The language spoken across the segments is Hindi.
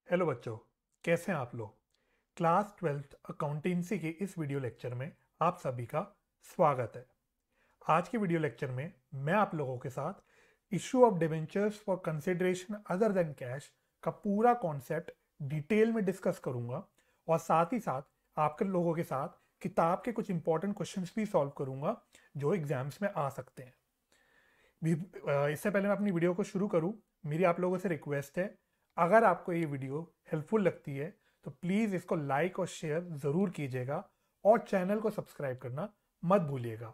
हेलो बच्चों, कैसे हैं आप लोग। क्लास 12th अकाउंटेंसी के इस वीडियो लेक्चर में आप सभी का स्वागत है। आज के वीडियो लेक्चर में मैं आप लोगों के साथ issue of debentures for consideration other than cash का पूरा कॉन्सेप्ट डिटेल में डिस्कस करूंगा और साथ ही साथ आपके लोगों के साथ किताब के कुछ इंपॉर्टेंट क्वेश्चंस भी सॉल्व करूंगा जो एग्जाम्स में आ सकते हैं। इससे पहले मैं अपनी वीडियो को शुरू करूं, मेरी आप लोगों से रिक्वेस्ट है, अगर आपको ये वीडियो हेल्पफुल लगती है तो प्लीज़ इसको लाइक और शेयर ज़रूर कीजिएगा और चैनल को सब्सक्राइब करना मत भूलिएगा।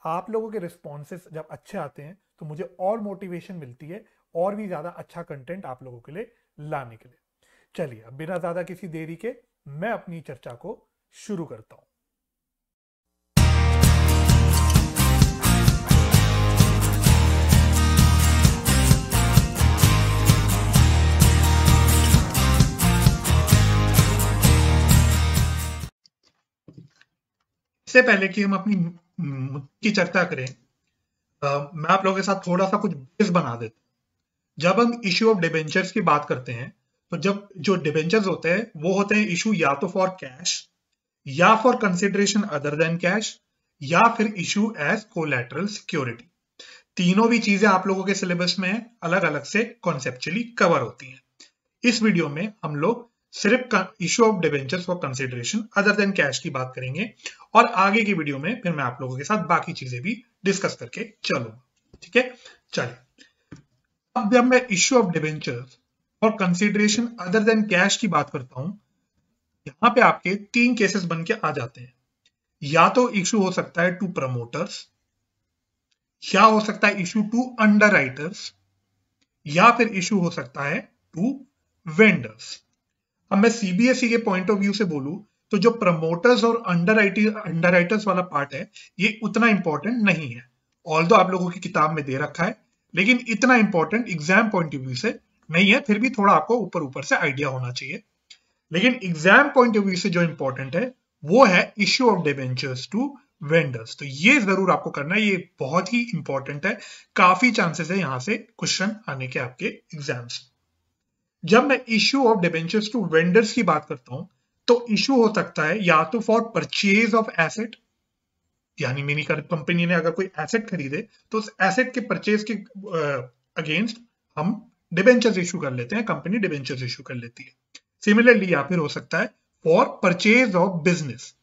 आप लोगों के रिस्पॉन्सेस जब अच्छे आते हैं तो मुझे और मोटिवेशन मिलती है और भी ज़्यादा अच्छा कंटेंट आप लोगों के लिए लाने के लिए। चलिए, अब बिना ज़्यादा किसी देरी के मैं अपनी चर्चा को शुरू करता हूँ। इससे पहले कि हम अपनी की चर्चा करें, मैं आप लोगों के साथ थोड़ा सा कुछ बेस बना देता हूं। जब हम इश्यू ऑफ डिबेंचर्स की बात करते हैं तो जब जो डिबेंचर्स होते हैं वो होते हैं इशू या तो फॉर कैश या for consideration other than cash या फिर इशू एज कोलैटरल सिक्योरिटी। तीनों भी चीजें आप लोगों के सिलेबस में अलग अलग से कॉन्सेप्चुअली कवर होती हैं। इस वीडियो में हम लोग सिर्फ issue of debentures for consideration other than cash की बात करेंगे और आगे की वीडियो में फिर मैं आप लोगों के साथ बाकी चीजें भी डिस्कस करके चलूंगा। ठीक है, चलिए। अब जब मैं इशू ऑफ डिबेंचर्स और कंसिडरेशन अदर देन कैश की बात करता हूं, यहां पे आपके तीन केसेस बन के आ जाते हैं। या तो इशू हो सकता है टू प्रमोटर्स, या हो सकता है इशू टू अंडरराइटर्स, या फिर इशू हो सकता है टू वेंडर्स। अब मैं सीबीएसई के पॉइंट ऑफ व्यू से बोलूं तो जो प्रमोटर्स और अंडरराइटर्स वाला पार्ट है ये उतना इंपॉर्टेंट नहीं है। ऑल्दो आप लोगों की किताब में दे रखा है लेकिन इतना important exam point of view से नहीं है, फिर भी थोड़ा आपको ऊपर ऊपर से आइडिया होना चाहिए। लेकिन एग्जाम पॉइंट ऑफ व्यू से जो इंपॉर्टेंट है वो है issue of debentures to vendors. तो ये जरूर आपको करना है, ये बहुत ही इंपॉर्टेंट है। काफी चांसेस है यहां से क्वेश्चन आने के आपके एग्जाम्स। जब मैं issue of debentures to vendors की बात करता हूं तो इश्यू हो सकता है या तो फॉर परचेज ऑफ एसेट, यानी मेरी कंपनी ने अगर कोई एसेट खरीदे तो उस एसेट के परचेज के अगेंस्ट हम डिबेंचर्स इशू कर लेते हैं, कंपनी डिबेंचर्स इशू कर लेती है। सिमिलरली या फिर हो सकता है फॉर परचेज ऑफ बिजनेस,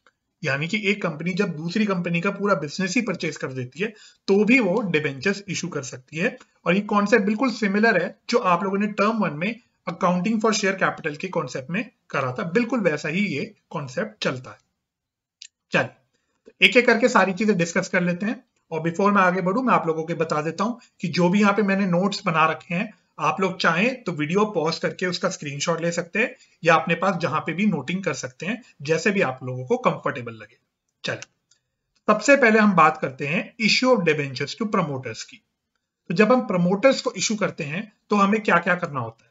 यानी कि एक कंपनी जब दूसरी कंपनी का पूरा बिजनेस ही परचेज कर देती है तो भी वो डिबेंचर्स इशू कर सकती है। और ये कॉन्सेप्ट बिल्कुल सिमिलर है जो आप लोगों ने टर्म 1 में अकाउंटिंग फॉर शेयर कैपिटल के कॉन्सेप्ट में करा था, बिल्कुल वैसा ही ये कॉन्सेप्ट चलता है। चलिए, एक एक करके सारी चीजें डिस्कस कर लेते हैं। और बिफोर मैं आगे बढ़ूं मैं आप लोगों को बता देता हूं कि जो भी यहाँ पे मैंने नोट्स बना रखे हैं, आप लोग चाहें तो वीडियो पॉज करके उसका स्क्रीनशॉट ले सकते हैं या अपने पास जहां पे भी नोटिंग कर सकते हैं, जैसे भी आप लोगों को कंफर्टेबल लगे। चलिए, सबसे पहले हम बात करते हैं issue of debentures to promoters की। तो जब हम प्रमोटर्स को इशू करते हैं तो हमें क्या क्या करना होता है।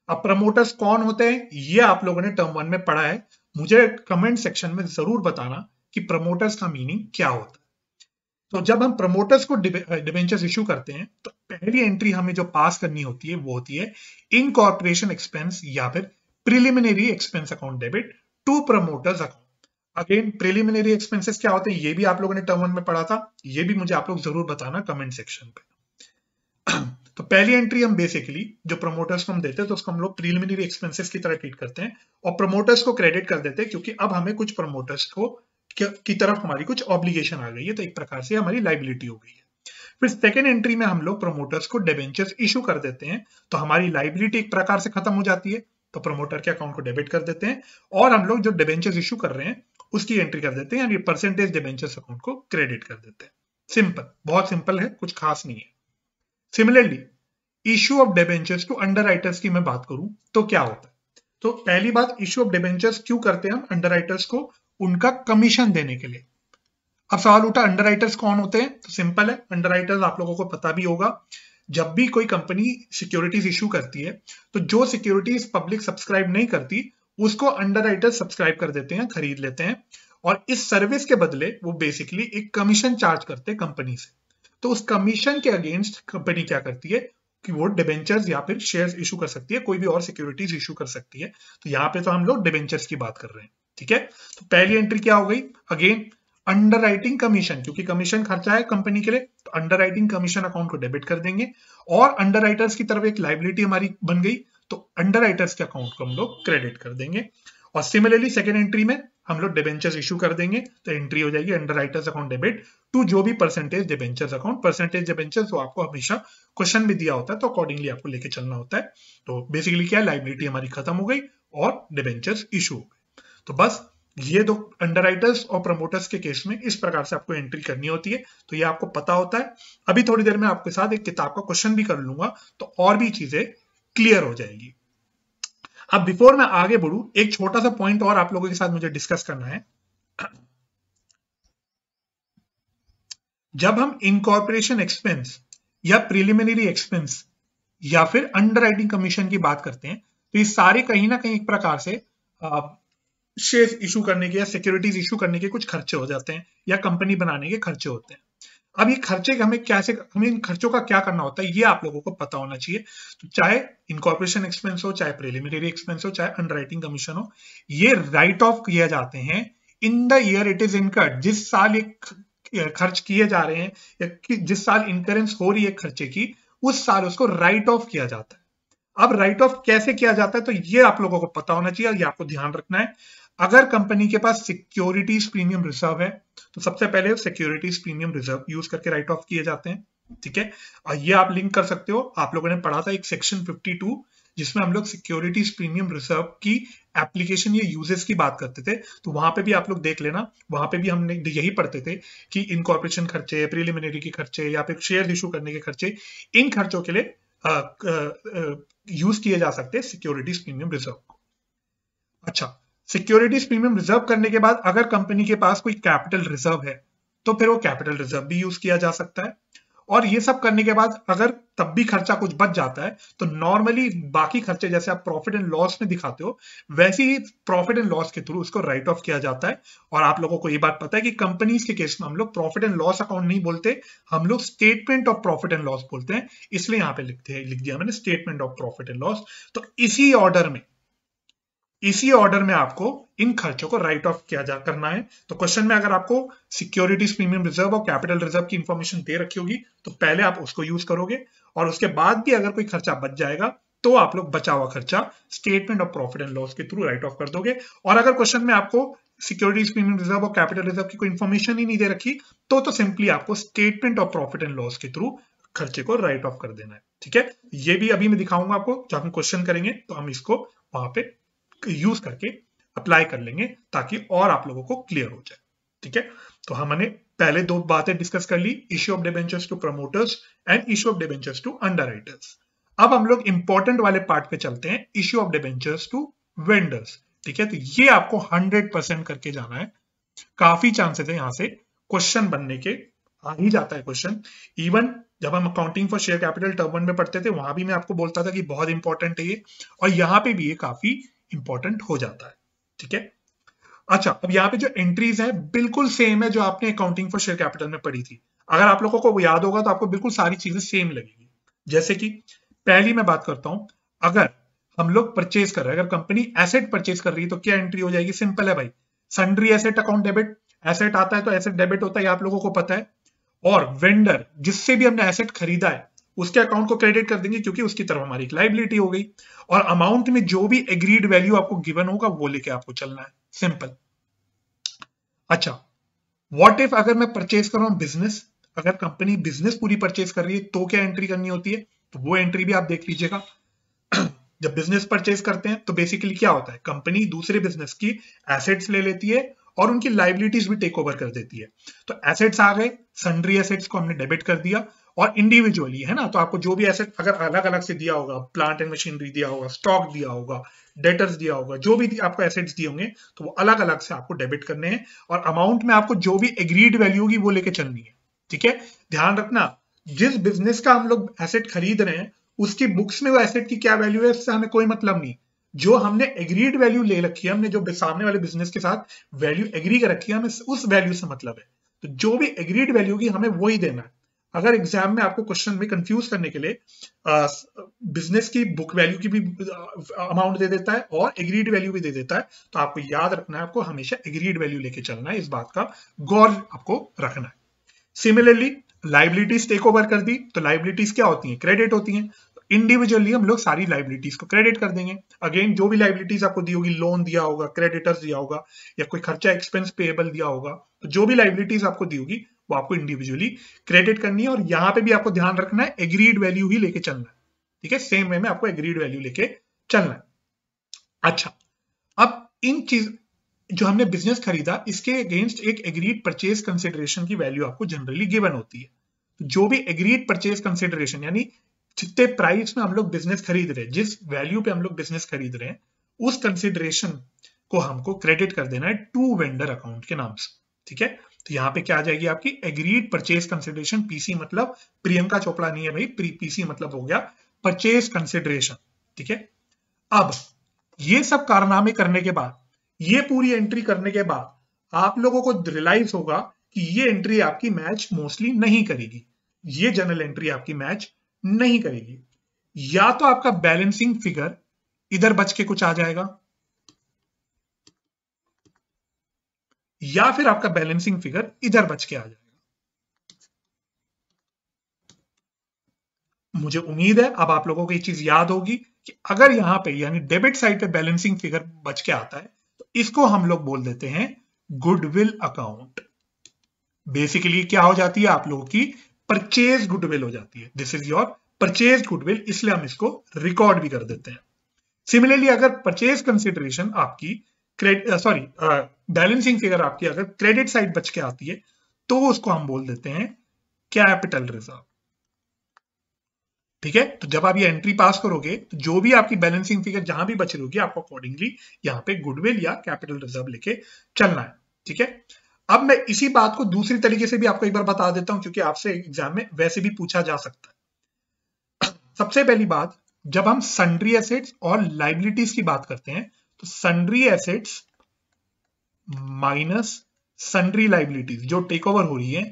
अब प्रमोटर्स कौन होते हैं ये आप लोगों ने टर्म 1 में पढ़ा है, मुझे कमेंट सेक्शन में जरूर बताना कि प्रमोटर्स का मीनिंग क्या होता है। तो जब हम प्रमोटर्स को डिबेंचर्स इशू करते हैं तो पहली एंट्री हमें जो पास करनी होती है वो होती है इनकॉर्पोरेशन एक्सपेंस या फिर preliminary expense account debit to promoters account. Again preliminary expenses क्या होते हैं ये भी आप लोगों ने टर्म 1 में पढ़ा था, ये भी मुझे आप लोग जरूर बताना कमेंट सेक्शन पे। तो पहली एंट्री हम बेसिकली जो प्रमोटर्स को हम देते हैं तो उसको हम लोग प्रीलिमिनरी एक्सपेंसेस की तरह ट्रीट करते हैं और प्रमोटर्स को क्रेडिट कर देते हैं, क्योंकि अब हमें कुछ प्रमोटर्स को की तरफ हमारी कुछ ऑब्लिगेशन आ गई है, तो एक प्रकार से हमारी लाइबिलिटी हो गई है। फिर सेकेंड एंट्री में हम लोग प्रमोटर्स को डिबेंचर्स इशू कर देते हैं, तो हमारी लाइबिलिटी एक प्रकार से खत्म हो जाती है, तो प्रमोटर के अकाउंट को डेबिट कर देते हैं और हम लोग जो डिबेंचर्स इशू कर रहे हैं उसकी एंट्री कर देते हैं, यानी परसेंटेज डिबेंचर्स अकाउंट को क्रेडिट कर देते हैं। सिंपल, बहुत सिंपल है, कुछ खास नहीं है। Similarly issue of debentures to underwriters की मैं बात करूं तो क्या होता है। तो पहली बात, इश्यू ऑफ डिबेंचर्स क्यों करते हैं हम अंडरराइटर्स को, उनका कमीशन देने के लिए। अब सवाल उठा अंडरराइटर्स कौन होते हैं, तो सिंपल है, अंडरराइटर्स आप लोगों को पता भी होगा। जब भी कोई कंपनी सिक्योरिटीज इशू करती है तो जो सिक्योरिटीज पब्लिक सब्सक्राइब नहीं करती उसको अंडरराइटर्स सब्सक्राइब कर देते हैं, खरीद लेते हैं और इस सर्विस के बदले वो बेसिकली एक कमीशन चार्ज करते हैं कंपनी से। तो उस कमीशन के अगेंस्ट कंपनी क्या करती है, कि वो डिबेंचर्स या फिर शेयर्स इशू कर सकती है, कोई भी और सिक्योरिटीज इशू कर सकती है। तो यहाँ पे तो हम लोग डिबेंचर्स की बात कर रहे हैं, ठीक है। तो पहली एंट्री क्या हो गई, अगेन अंडरराइटिंग कमीशन, क्योंकि कमीशन खर्चा है कंपनी के लिए, तो अंडरराइटिंग कमीशन अकाउंट को डेबिट कर देंगे। और अंडरराइटर्स की तरफ एक लायबिलिटी हमारी बन गई, तो अंडरराइटर्स के अकाउंट को हम लोग क्रेडिट कर देंगे। और सिमिलरली सेकेंड एंट्री में हम लोग डिबेंचर्स इशू कर देंगे, तो एंट्री हो जाएगी अंडरराइटर्स अकाउंट डेबिट टू जो भी percentage debentures account. Percentage debentures तो आपको हमेशा क्वेश्चन में दिया होता है, तो अकॉर्डिंगली आपको लेके चलना होता है। तो बेसिकली क्या है, लायबिलिटी हमारी खत्म हो गई और डिबेंचर्स इशू हो गए। तो बस ये दो अंडरराइटर्स और प्रमोटर्स के केस में इस प्रकार से आपको एंट्री करनी होती है, तो ये आपको पता होता है। अभी थोड़ी देर में आपके साथ एक किताब का क्वेश्चन भी कर लूंगा, तो और भी चीजें क्लियर हो जाएगी। अब बिफोर मैं आगे बढ़ूं, एक छोटा सा पॉइंट और आप लोगों के साथ मुझे डिस्कस करना है। जब हम इनकॉर्पोरेशन एक्सपेंस या प्रिलिमिनरी एक्सपेंस या फिर अंडरराइटिंग कमीशन की बात करते हैं, तो ये सारे कहीं ना कहीं एक प्रकार से शेयर इशू करने के या सिक्योरिटीज इशू करने के कुछ खर्चे हो जाते हैं, या कंपनी बनाने के खर्चे होते हैं। अब ये खर्चे हमें इन खर्चों का क्या करना होता है, ये आप लोगों को पता होना चाहिए। तो चाहे इनकॉर्पोरेशन एक्सपेंस हो, चाहे प्रिलिमिनरी एक्सपेंस हो, चाहे अंडरराइटिंग कमीशन हो, ये राइट ऑफ किए जाते हैं in the year it is incurred. जिस साल ये खर्च किए जा रहे हैं या जिस साल इनकरेंस हो रही है खर्चे की, उस साल उसको राइट ऑफ किया जाता है। अब राइट ऑफ कैसे किया जाता है, तो ये आप लोगों को पता होना चाहिए और ये आपको ध्यान रखना है। अगर कंपनी के पास सिक्योरिटीज प्रीमियम रिजर्व है, तो सबसे पहले सिक्योरिटीज प्रीमियम रिजर्व यूज करके राइट ऑफ किए जाते हैं, ठीक है। और ये आप लिंक कर सकते हो, आप लोगों ने पढ़ा था एक सेक्शन 52 जिसमें हम लोग सिक्योरिटीज प्रीमियम रिजर्व की एप्लीकेशन या यूजेस की बात करते थे, तो वहां पे भी आप लोग देख लेना। वहां पे भी हमने यही पढ़ते थे कि इनकॉर्पोरेशन खर्चे, प्रिलिमिनरी के खर्चे या फिर शेयर इशू करने के खर्चे, इन खर्चों के लिए यूज किए जा सकते हैं सिक्योरिटीज प्रीमियम रिजर्व को। अच्छा, सिक्योरिटीज प्रीमियम रिजर्व करने के बाद अगर कंपनी के पास कोई कैपिटल रिजर्व है, तो फिर वो कैपिटल रिजर्व भी यूज किया जा सकता है। और ये सब करने के बाद अगर तब भी खर्चा कुछ बच जाता है, तो नॉर्मली बाकी खर्चे जैसे आप प्रॉफिट एंड लॉस में दिखाते हो, वैसे ही प्रॉफिट एंड लॉस के थ्रू उसको राइट ऑफ किया जाता है। और आप लोगों को ये बात पता है कि कंपनीज के केस में हम लोग प्रॉफिट एंड लॉस अकाउंट नहीं बोलते, हम लोग statement of profit and loss बोलते हैं, इसलिए यहाँ पे लिख दिया मैंने statement of profit and loss. तो इसी ऑर्डर में आपको इन खर्चों को राइट ऑफ करना है। तो क्वेश्चन में अगर आपको सिक्योरिटीज प्रीमियम रिजर्व और कैपिटल रिजर्व की इंफॉर्मेशन दे रखी होगी, तो पहले आप उसको यूज करोगे, और उसके बाद भी अगर कोई खर्चा बच जाएगा, तो आप लोग बचा हुआ खर्चा statement of profit and loss के थ्रू राइट ऑफ कर दोगे। और अगर क्वेश्चन में आपको सिक्योरिटीज प्रीमियम रिजर्व और कैपिटल रिजर्व की कोई इंफॉर्मेशन ही नहीं दे रखी, तो सिंपली आपको statement of profit and loss के थ्रू खर्चे को राइट ऑफ कर देना है, ठीक है। ये भी अभी मैं दिखाऊंगा आपको, जब हम क्वेश्चन करेंगे तो हम इसको वहां पे यूज करके अप्लाई कर लेंगे, ताकि और आप लोगों को क्लियर हो जाए, ठीक है। तो हमने पहले दो बातें डिस्कस कर ली, issue of debentures to promoters and issue of debentures to underwriters. अब हम लोग इंपॉर्टेंट वाले पार्ट पे चलते हैं, issue of debentures to vendors, ठीक है। तो ये आपको 100% करके जाना है, काफी चांसेस है यहां से क्वेश्चन बनने के, आ ही जाता है क्वेश्चन। इवन जब हम accounting for share capital term 1 में पढ़ते थे, वहां भी मैं आपको बोलता था कि बहुत इंपॉर्टेंट है ये, और यहाँ पे भी ये काफी इंपॉर्टेंट हो जाता है, ठीक है। अच्छा, अब यहाँ पे जो एंट्रीज है बिल्कुल सेम है जो आपने अकाउंटिंग फॉर शेयर कैपिटल में पढ़ी थी। अगर आप लोगों को याद होगा तो आपको बिल्कुल सारी चीजें सेम लगेगी। जैसे कि पहली मैं बात करता हूं, अगर हम लोग परचेज कर रहे हैं, अगर कंपनी एसेट परचेज कर रही है, तो क्या एंट्री हो जाएगी, सिंपल है भाई, sundry asset account debit. Asset आता है तो एसेट डेबिट होता है, आप लोगों को पता है। और वेंडर, जिससे भी हमने एसेट खरीदा है, उसके अकाउंट को क्रेडिट कर देंगे, क्योंकि उसकी तरफ हमारी एक लायबिलिटी हो गई। और अमाउंट में जो भी एग्रीड वैल्यू आपको गिवन होगा, वो लेके आपको चलना है, सिंपल। अच्छा, व्हाट इफ अगर मैं परचेज कर रहा हूं बिजनेस, अगर कंपनी बिजनेस पूरी परचेज कर रही है, तो क्या एंट्री करनी होती है, तो वो एंट्री भी आप देख लीजिएगा। जब बिजनेस परचेज करते हैं, तो बेसिकली क्या होता है, कंपनी दूसरे बिजनेस की एसेट्स ले लेती है और उनकी लायबिलिटीज भी टेक ओवर कर देती है। तो एसेट्स आ गए, सन्ड्री एसेट्स को हमने डेबिट कर दिया, और इंडिविजुअली है ना, तो आपको जो भी एसेट अगर अलग अलग से दिया होगा, प्लांट एंड मशीनरी दिया होगा, स्टॉक दिया होगा, डेटर्स दिया होगा, जो भी आपको एसेट्स दिए होंगे, तो वो अलग अलग से आपको डेबिट करने हैं, और अमाउंट में आपको जो भी एग्रीड वैल्यू होगी वो लेके चलनी है, ठीक है। ध्यान रखना, जिस बिजनेस का हम लोग एसेट खरीद रहे हैं, उसकी बुक्स में वो एसेट की क्या वैल्यू है, इससे हमें कोई मतलब नहीं। जो हमने एग्रीड वैल्यू ले रखी है, हमने जो सामने वाले बिजनेस के साथ वैल्यू एग्री कर रखी है, हमें उस वैल्यू से मतलब है। तो जो भी एग्रीड वैल्यू की हमें वही देना है। अगर एग्जाम में आपको क्वेश्चन में कंफ्यूज करने के लिए बिजनेस की बुक वैल्यू की भी अमाउंट दे देता है और एग्रीड वैल्यू भी दे देता है, तो आपको याद रखना है, आपको हमेशा एग्रीड वैल्यू लेके चलना है, इस बात का गौर आपको रखना है। सिमिलरली लाइबिलिटीज टेक ओवर कर दी, तो लाइबिलिटीज क्या होती हैं? क्रेडिट होती हैं। इंडिविजुअली हम लोग सारी लाइबिलिटीज को क्रेडिट कर देंगे। अगेन जो भी लाइबिलिटीज आपको दी होगी, लोन दिया होगा, क्रेडिटर्स दिया होगा, या कोई खर्चा एक्सपेंस पेएबल दिया होगा, तो जो भी लाइबिलिटीज आपको दी होगी वो आपको इंडिविजुअली क्रेडिट करनी है। और यहाँ पे भी आपको ध्यान रखना है एग्रीड वैल्यू ही लेके चलना है, ठीक है, सेम वे में आपको एग्रीड वैल्यू लेके चलना है। अच्छा, अब इन चीज जो हमने बिजनेस खरीदा, इसके अगेंस्ट एक एग्रीड परचेज कंसिडरेशन की वैल्यू आपको जनरली गिवन होती है। जो भी एग्रीड परचेज कंसिडरेशन, यानी जितने प्राइस में हम लोग बिजनेस खरीद रहे हैं, जिस वैल्यू पे हम लोग बिजनेस खरीद रहे हैं, उस कंसिडरेशन को हमको क्रेडिट कर देना है टू वेंडर अकाउंट के नाम से, ठीक है। तो यहाँ पे क्या आ जाएगी आपकी एग्रीड परचेज कंसिडरेशन, पीसी मतलब प्रियंका चोपड़ा नहीं है भाई, पीसी मतलब हो गया परचेज कंसिडरेशन, ठीक है। अब ये सब कारनामे करने के बाद, ये पूरी एंट्री करने के बाद आप लोगों को रियलाइज होगा कि ये एंट्री आपकी मैच मोस्टली नहीं करेगी, ये जनरल एंट्री आपकी मैच नहीं करेगी। या तो आपका बैलेंसिंग फिगर इधर बच के कुछ आ जाएगा, या फिर आपका बैलेंसिंग फिगर इधर बच के आ जाएगा। मुझे उम्मीद है अब आप लोगों को ये चीज याद होगी कि अगर यहां पे यानी डेबिट साइड पे बैलेंसिंग फिगर बच के आता है, तो इसको हम लोग बोल देते हैं गुडविल अकाउंट। बेसिकली क्या हो जाती है आप लोगों की परचेज गुडविल हो जाती है। This is your purchase goodwill, इसलिए हम इसको रिकॉर्ड भी कर देते हैं। सिमिलरली अगर परचेज कंसिडरेशन आपकी बैलेंसिंग फिगर आपकी अगर क्रेडिट साइड बच के आती है, तो उसको हम बोल देते हैं कैपिटल रिजर्व, ठीक है। तो जब आप ये एंट्री पास करोगे, तो जो भी आपकी बैलेंसिंग फिगर जहां भी बच रही होगी, आपको अकॉर्डिंगली यहाँ पे गुडविल या कैपिटल रिजर्व लेके चलना है, ठीक है। अब मैं इसी बात को दूसरी तरीके से भी आपको एक बार बता देता हूं, क्योंकि आपसे एग्जाम में वैसे भी पूछा जा सकता है। सबसे पहली बात, जब हम सन्ड्री एसेट्स और लाइबिलिटीज की बात करते हैं, तो sundry assets minus sundry liabilities जो टेक ओवर हो रही है,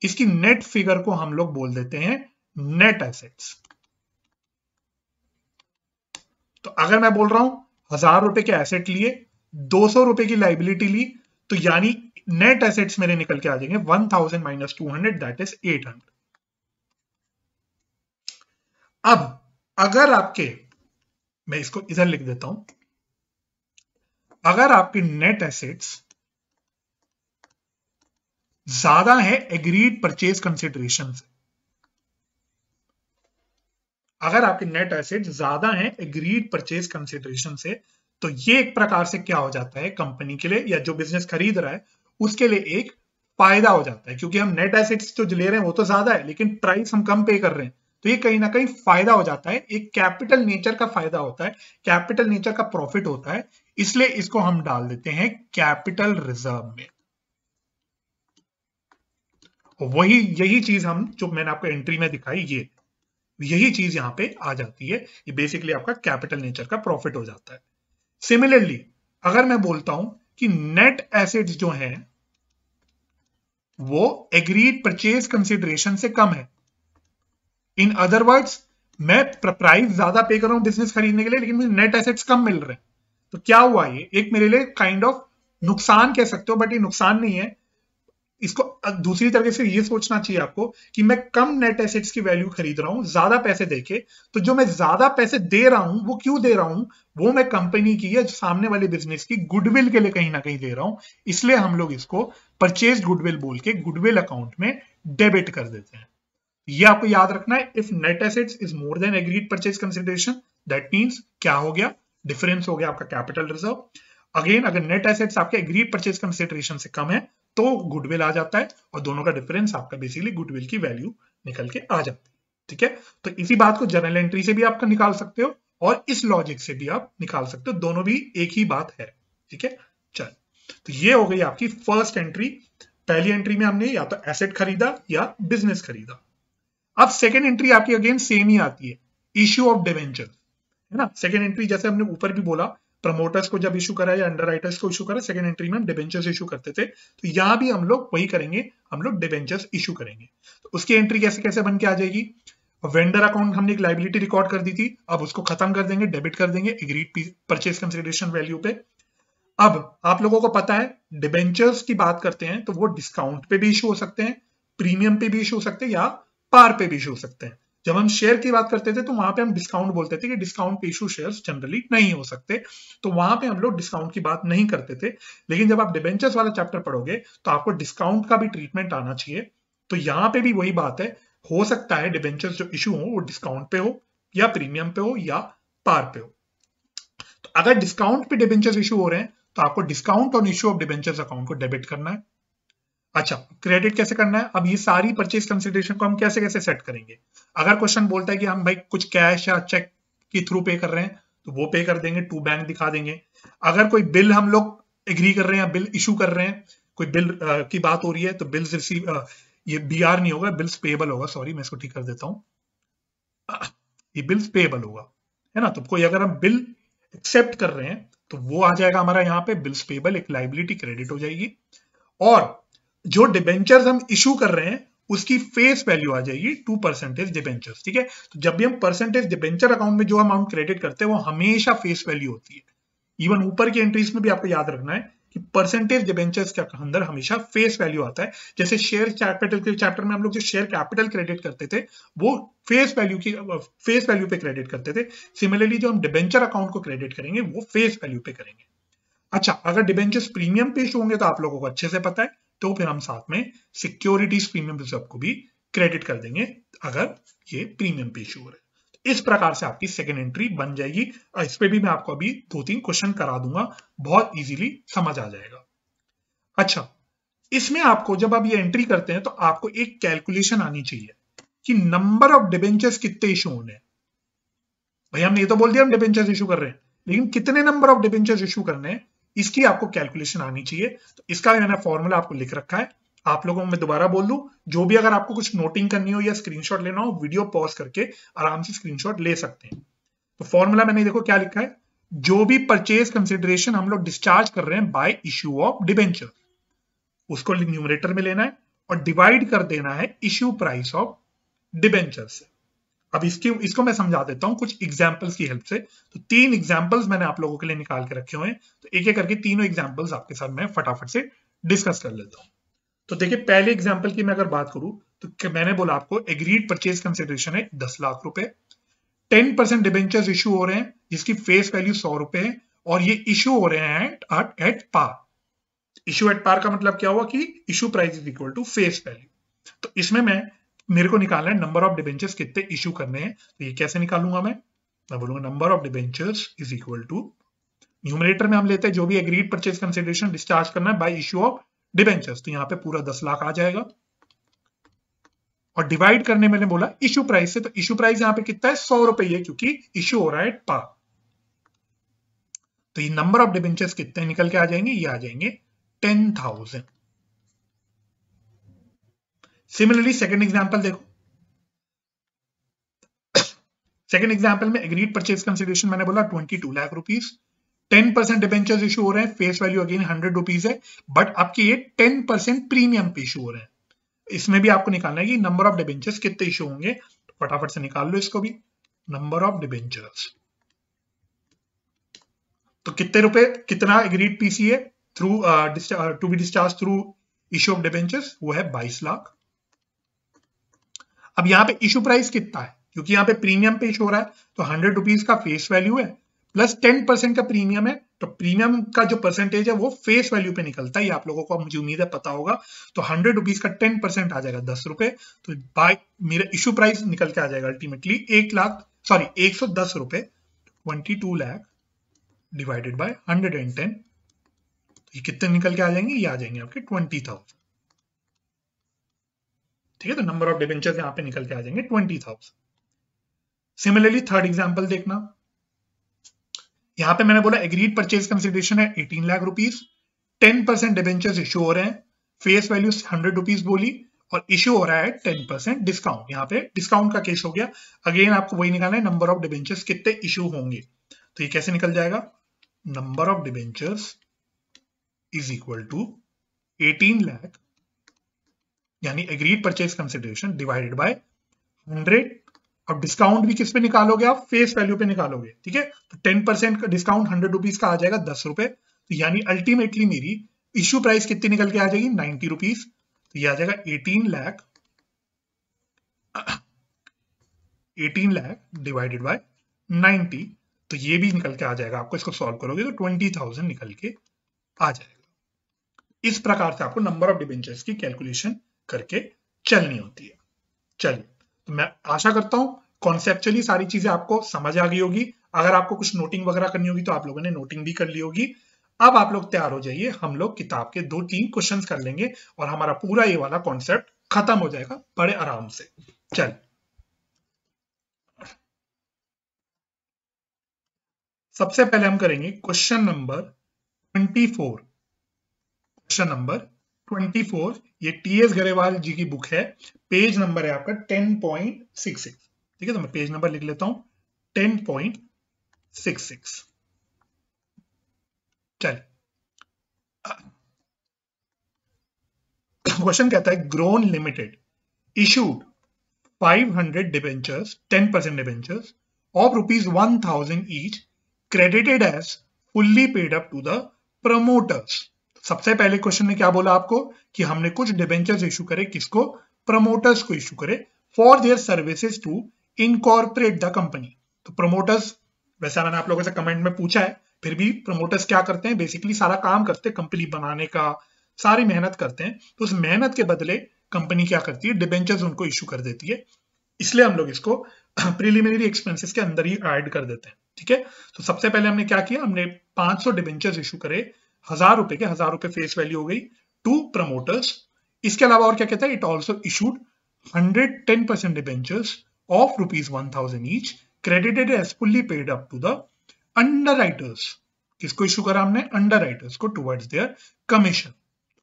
इसकी नेट फिगर को हम लोग बोल देते हैं नेट एसेट्स। तो अगर मैं बोल रहा हूं 1000 रुपए के एसेट लिए, 200 रुपए की लाइबिलिटी ली, तो यानी नेट एसेट्स मेरे निकल के आ जाएंगे 1000 माइनस 200 दैट इज 800। अब अगर आपके, मैं इसको इधर लिख देता हूं, अगर आपके नेट एसेट्स ज्यादा है एग्रीड परचेज कंसिडरेशन से, अगर आपके नेट एसेट ज्यादा है एग्रीड परचेज कंसिडरेशन से, तो ये एक प्रकार से क्या हो जाता है कंपनी के लिए या जो बिजनेस खरीद रहा है उसके लिए एक फायदा हो जाता है, क्योंकि हम नेट एसेट्स जो ले रहे हैं वो तो ज्यादा है लेकिन प्राइस हम कम पे कर रहे हैं, तो ये कहीं ना कहीं फायदा हो जाता है, एक कैपिटल नेचर का फायदा होता है, कैपिटल नेचर का प्रॉफिट होता है, इसलिए इसको हम डाल देते हैं कैपिटल रिजर्व में। वही यही चीज हम जो मैंने आपको एंट्री में दिखाई, ये यही चीज यहां पे आ जाती है, ये बेसिकली आपका कैपिटल नेचर का प्रॉफिट हो जाता है। सिमिलरली अगर मैं बोलता हूं कि नेट एसेट्स जो है वो एग्रीड परचेज कंसिडरेशन से कम है, इन अदर वर्ड्स मैं प्राइस ज्यादा पे कर रहा हूं बिजनेस खरीदने के लिए, लेकिन मुझे नेट एसेट्स कम मिल रहे हैं, तो क्या हुआ, ये एक मेरे लिए काइंड ऑफ नुकसान कह सकते हो, बट ये नुकसान नहीं है। इसको दूसरी तरीके से ये सोचना चाहिए आपको कि मैं कम नेट एसेट्स की वैल्यू खरीद रहा हूं ज्यादा पैसे देके, तो जो मैं ज्यादा पैसे दे रहा हूं वो क्यों दे रहा हूं, वो मैं कंपनी की या सामने वाले बिजनेस की गुडविल के लिए कहीं ना कहीं दे रहा हूं, इसलिए हम लोग इसको परचेज गुडविल बोल के गुडविल अकाउंट में डेबिट कर देते हैं। ये आपको याद रखना है, if net assets is more than agreed purchase consideration, that means क्या हो गया, डिफरेंस हो गया आपका कैपिटल रिजर्व। अगेन अगर नेट एसेट्स आपके एग्रीड परचेज कंसिडरेशन से कम है तो गुडविल आ जाता है, और दोनों का डिफरेंस आपका बेसिकली गुडविल की वैल्यू निकल के आ जाती है, ठीक है। तो इसी बात को जर्नल एंट्री से भी आपका निकाल सकते हो और इस लॉजिक से भी आप निकाल सकते हो, दोनों भी एक ही बात है, ठीक है। चल, तो ये हो गई आपकी फर्स्ट एंट्री। पहली एंट्री में हमने या तो एसेट खरीदा या बिजनेस खरीदा। अब सेकेंड एंट्री आपकी अगेन सेम ही आती है, इश्यू ऑफ डिवेंचर, है ना। सेकेंड एंट्री जैसे हमने ऊपर भी बोला, प्रमोटर्स को जब इशू करा या अंडरराइटर्स को इशू करा, सेकंड एंट्री में हम डिबेंचर्स इशू करते थे, तो यहाँ भी हम लोग वही करेंगे, हम लोग डिबेंचर्स इशू करेंगे। तो उसकी एंट्री कैसे कैसे बन के आ जाएगी, वेंडर अकाउंट हमने एक लाइबिलिटी रिकॉर्ड कर दी थी, अब उसको खत्म कर देंगे, डेबिट कर देंगे एग्रीड परचेज कंसिडरेशन वैल्यू पे। अब आप लोगों को पता है डिबेंचर्स की बात करते हैं तो वो डिस्काउंट पे भी इशू हो सकते हैं, प्रीमियम पे भी इशू हो सकते हैं या पार पे भी इशू हो सकते हैं। जब हम शेयर की बात करते थे तो वहां पे हम डिस्काउंट बोलते थे कि डिस्काउंट पे इशू शेयर्स जनरली नहीं हो सकते, तो वहां पे हम लोग डिस्काउंट की बात नहीं करते थे। लेकिन जब आप डिबेंचर्स वाला चैप्टर पढ़ोगे तो आपको डिस्काउंट का भी ट्रीटमेंट आना चाहिए। तो यहाँ पे भी वही बात है, हो सकता है डिबेंचर्स जो इशू हो वो डिस्काउंट पे हो या प्रीमियम पे हो या पार पे हो। तो अगर डिस्काउंट पे डिबेंचर्स इशू हो रहे हैं तो आपको discount on issue of debentures account को डेबिट करना है। अच्छा, क्रेडिट कैसे करना है, अब ये सारी परचेज कंसिडरेशन को हम कैसे कैसे सेट करेंगे। अगर क्वेश्चन बोलता है कि हम भाई कुछ कैश या चेक के थ्रू पे कर रहे हैं तो वो पे कर देंगे, टू बैंक दिखा देंगे। अगर कोई बिल हम लोग एग्री कर रहे हैं, बिल इशू कर रहे हैं, कोई बिल की बात हो रही है तो बिल्स रिसीव, ये बीआर नहीं होगा, बिल्स पेएबल होगा, सॉरी मैं इसको ठीक कर देता हूं, ये बिल्स पेएबल होगा, है ना। तो कोई अगर हम बिल एक्सेप्ट कर रहे हैं तो वो आ जाएगा हमारा यहाँ पे बिल्स पेएबल, एक लाइबिलिटी क्रेडिट हो जाएगी। और जो डिबेंचर्स हम इशू कर रहे हैं उसकी फेस वैल्यू आ जाएगी 2% डिबेंचर्स, ठीक है। तो जब भी हम परसेंटेज डिबेंचर अकाउंट में जो अमाउंट क्रेडिट करते हैं वो हमेशा फेस वैल्यू होती है। इवन ऊपर की एंट्रीज में भी आपको याद रखना है कि परसेंटेज डिबेंचर्स के अंदर हमेशा फेस वैल्यू आता है। जैसे शेयर कैपिटल के चैप्टर में हम लोग जो शेयर कैपिटल क्रेडिट करते थे वो फेस वैल्यू पे क्रेडिट करते थे। सिमिलरली जो हम डिबेंचर अकाउंट को क्रेडिट करेंगे वो फेस वैल्यू पे करेंगे। अच्छा, अगर डिबेंचर्स प्रीमियम पे इशू होंगे तो आप लोगों को अच्छे से पता है, तो फिर हम साथ में सिक्योरिटीज प्रीमियम रिजर्व को भी क्रेडिट कर देंगे अगर ये प्रीमियम पे इशू हो रहा है। इस प्रकार से आपकी सेकेंड एंट्री बन जाएगी और इस पे भी मैं आपको अभी 2-3 क्वेश्चन करा दूंगा, बहुत इजीली समझ आ जाएगा। अच्छा, इसमें आपको जब आप ये एंट्री करते हैं तो आपको एक कैलकुलेशन आनी चाहिए कि नंबर ऑफ डिबेंचर्स कितने इशू होने हैं। भाई हमने ये तो बोल दिया हम डिबेंचर्स इशू कर रहे हैं, लेकिन कितने नंबर ऑफ डिबेंचर्स इशू करने हैं इसकी आपको कैलकुलेशन आनी चाहिए। तो इसका मैंने फॉर्मूला आपको लिख रखा है, आप लोगों में दोबारा बोल दूं, जो भी अगर आपको कुछ नोटिंग करनी हो या स्क्रीनशॉट लेना हो वीडियो पॉज करके आराम से स्क्रीनशॉट ले सकते हैं। तो फॉर्मूला मैंने देखो क्या लिखा है, जो भी परचेज कंसिडरेशन हम लोग डिस्चार्ज कर रहे हैं बाय इश्यू ऑफ डिबेंचर उसको न्यूमरेटर में लेना है और डिवाइड कर देना है इश्यू प्राइस ऑफ डिबेंचर से। अब इसको मैं समझा देता हूं कुछ एग्जांपल्स की हेल्प से। तो 3 एग्जांपल्स मैंने आप लोगों के लिए निकाल के रखे हुए हैं, तो एक एक करके तीनों एग्जांपल्स आपके साथ मैं फटाफट से डिस्कस कर लेता हूं। तो देखिए पहले एग्जांपल की मैं अगर बात करूं तो मैंने बोला आपको एग्रीड परचेज कंसिडरेशन है 10 लाख रुपए, 10% डिबेंचर्स इशू हो रहे हैं जिसकी फेस वैल्यू 100 रुपए है और ये इशू हो रहे हैं at par. Issue at par का मतलब क्या हुआ कि issue price is equal to face value. तो इसमें मेरे को निकालना है नंबर ऑफ डिबेंचर्स कितने इशू करने हैं। तो ये कैसे निकालूंगा मैं बोलूंगा number of debentures is equal to, numerator में हम लेते हैं जो भी एग्रीड परचेज कंसिडरेशन डिस्चार्ज करना है बाय इशू ऑफ डिबेंचर्स, तो यहाँ पे पूरा 10 लाख आ जाएगा और डिवाइड करने मैंने बोला इशू प्राइस से, तो इशू प्राइस यहाँ पे कितना है 100 रुपए है क्योंकि इशू हो रहा है पार। तो ये नंबर ऑफ डिबेंचर्स कितने निकल के आ जाएंगे, ये आ जाएंगे 10,000। सिमिलरली सेकंड एग्जांपल देखो, सेकंड एग्जांपल में एग्रीड परचेज कंसिडरेशन मैंने बोला 22 लाख रुपीस, 10% डिबेंचर्स इशू हो रहे हैं, फेस वैल्यू अगेन 100 रुपीस है, बट आपके ये 10% प्रीमियम पे इशू हो रहे हैं। इसमें भी आपको निकालना है कि नंबर ऑफ डिबेंचर्स कितने इशू होंगे, तो फटाफट से निकाल लो इसको भी, नंबर ऑफ डिबेंचर्स। तो कितने रुपए, कितना एग्रीड पीसी है through to be discharge through issue of debentures, वो है 22 लाख। अब यहाँ पे इशू प्राइस कितना है, क्योंकि यहाँ पे प्रीमियम पे इशू हो रहा है तो 100 रुपीज का फेस वैल्यू है प्लस 10% का प्रीमियम है, तो प्रीमियम का जो परसेंटेज है वो फेस वैल्यू पे निकलता है, ये आप लोगों को मुझे उम्मीद है पता होगा। तो 100 रुपीज का 10% आ जाएगा 10 रुपए, तो बाय मेरा इशू प्राइस निकल के आ जाएगा अल्टीमेटली 110 रुपए, 22 लाख डिवाइडेड बाय 110, तो ये कितने निकल के आ जाएंगे, ये आ जाएंगे आपके 20,000। ठीक है, तो नंबर ऑफ डिबेंचर्स यहाँ पे निकल के आ जाएंगे 20,000। सिमिलरली थर्ड एग्जांपल देखना, यहां पे मैंने बोला एग्रीड परचेज कंसिडरेशन है 18 लाख रुपीस, 10% डिबेंचर्स इशू हो रहे हैं, फेस वैल्यू 100 रुपीस बोली और इशू हो रहा है 10% डिस्काउंट। यहाँ पे डिस्काउंट का केस हो गया, अगेन आपको वही निकालना है नंबर ऑफ डिबेंचर्स कितने इशू होंगे। तो ये कैसे निकल जाएगा, number of debentures is equal to 18 lakh यानी agreed purchase consideration divided by 100। अब डिस्काउंट भी किस पे निकालोगे आप? फेस वैल्यू पे निकालोगे, ठीक है। तो 10% का डिस्काउंट 100 रुपीज का आ जाएगा 10 रुपए, तो यानी अल्टीमेटली मेरी इश्यू प्राइस कितनी निकल के आ जाएगी? 90 रुपीज। तो ये आ जाएगा 18 लाख डिवाइडेड बाय 90, तो ये भी निकल के आ जाएगा आपको। इसको सॉल्व करोगे तो 20,000 निकल के आ जाएगा। इस प्रकार से आपको नंबर ऑफ डिबेंचर्स की कैलकुलेशन करके चलनी होती है। चलिए, तो मैं आशा करता हूं कॉन्सेप्चुअली सारी चीजें आपको समझ आ गई होगी। अगर आपको कुछ नोटिंग वगैरह करनी होगी तो आप लोगों ने नोटिंग भी कर ली होगी। अब आप लोग तैयार हो जाइए, हम लोग किताब के 2-3 क्वेश्चंस कर लेंगे और हमारा पूरा ये वाला कॉन्सेप्ट खत्म हो जाएगा बड़े आराम से। चल, सबसे पहले हम करेंगे क्वेश्चन नंबर 24। क्वेश्चन नंबर 24, ये टीएस गरेवाल जी की बुक है। पेज नंबर है आपका 10.66, ठीक है। तो मैं पेज नंबर लिख लेता हूं 10.66। चल, क्वेश्चन कहता है Grown Limited issued 500 debentures 10% debentures of ₹1,000 each credited as fully paid up to the promoters. सबसे पहले क्वेश्चन में क्या बोला आपको कि हमने कुछ डिबेंचर्स इशू करे, किसको? प्रमोटर्स को इशू करे for their services to incorporate the company. तो प्रमोटर्स, वैसे मैंने आप लोगों से कमेंट में पूछा है, फिर भी प्रमोटर्स क्या करते हैं? बेसिकली सारा काम करते हैं कंपनी बनाने का, सारी मेहनत करते हैं। तो उस मेहनत के बदले कंपनी क्या करती है? डिबेंचर्स उनको इशू कर देती है। इसलिए हम लोग इसको प्रिलिमिनरी एक्सपेंसेस के अंदर ही ऐड कर देते हैं, ठीक है। तो सबसे पहले हमने क्या किया? हमने 500 डिबेंचर्स इशू करे, 1,000 रुपए के, 1,000 रुपए फेस वैल्यू हो गई, टू प्रमोटर्स। इसके अलावा और क्या कहता है? It also issued 110% debentures of ₹1,000 each credited as fully paid up to the underwriters. किसको इशू करा हमने? अंडरराइटर्स को, टुवर्ड्स देयर कमीशन।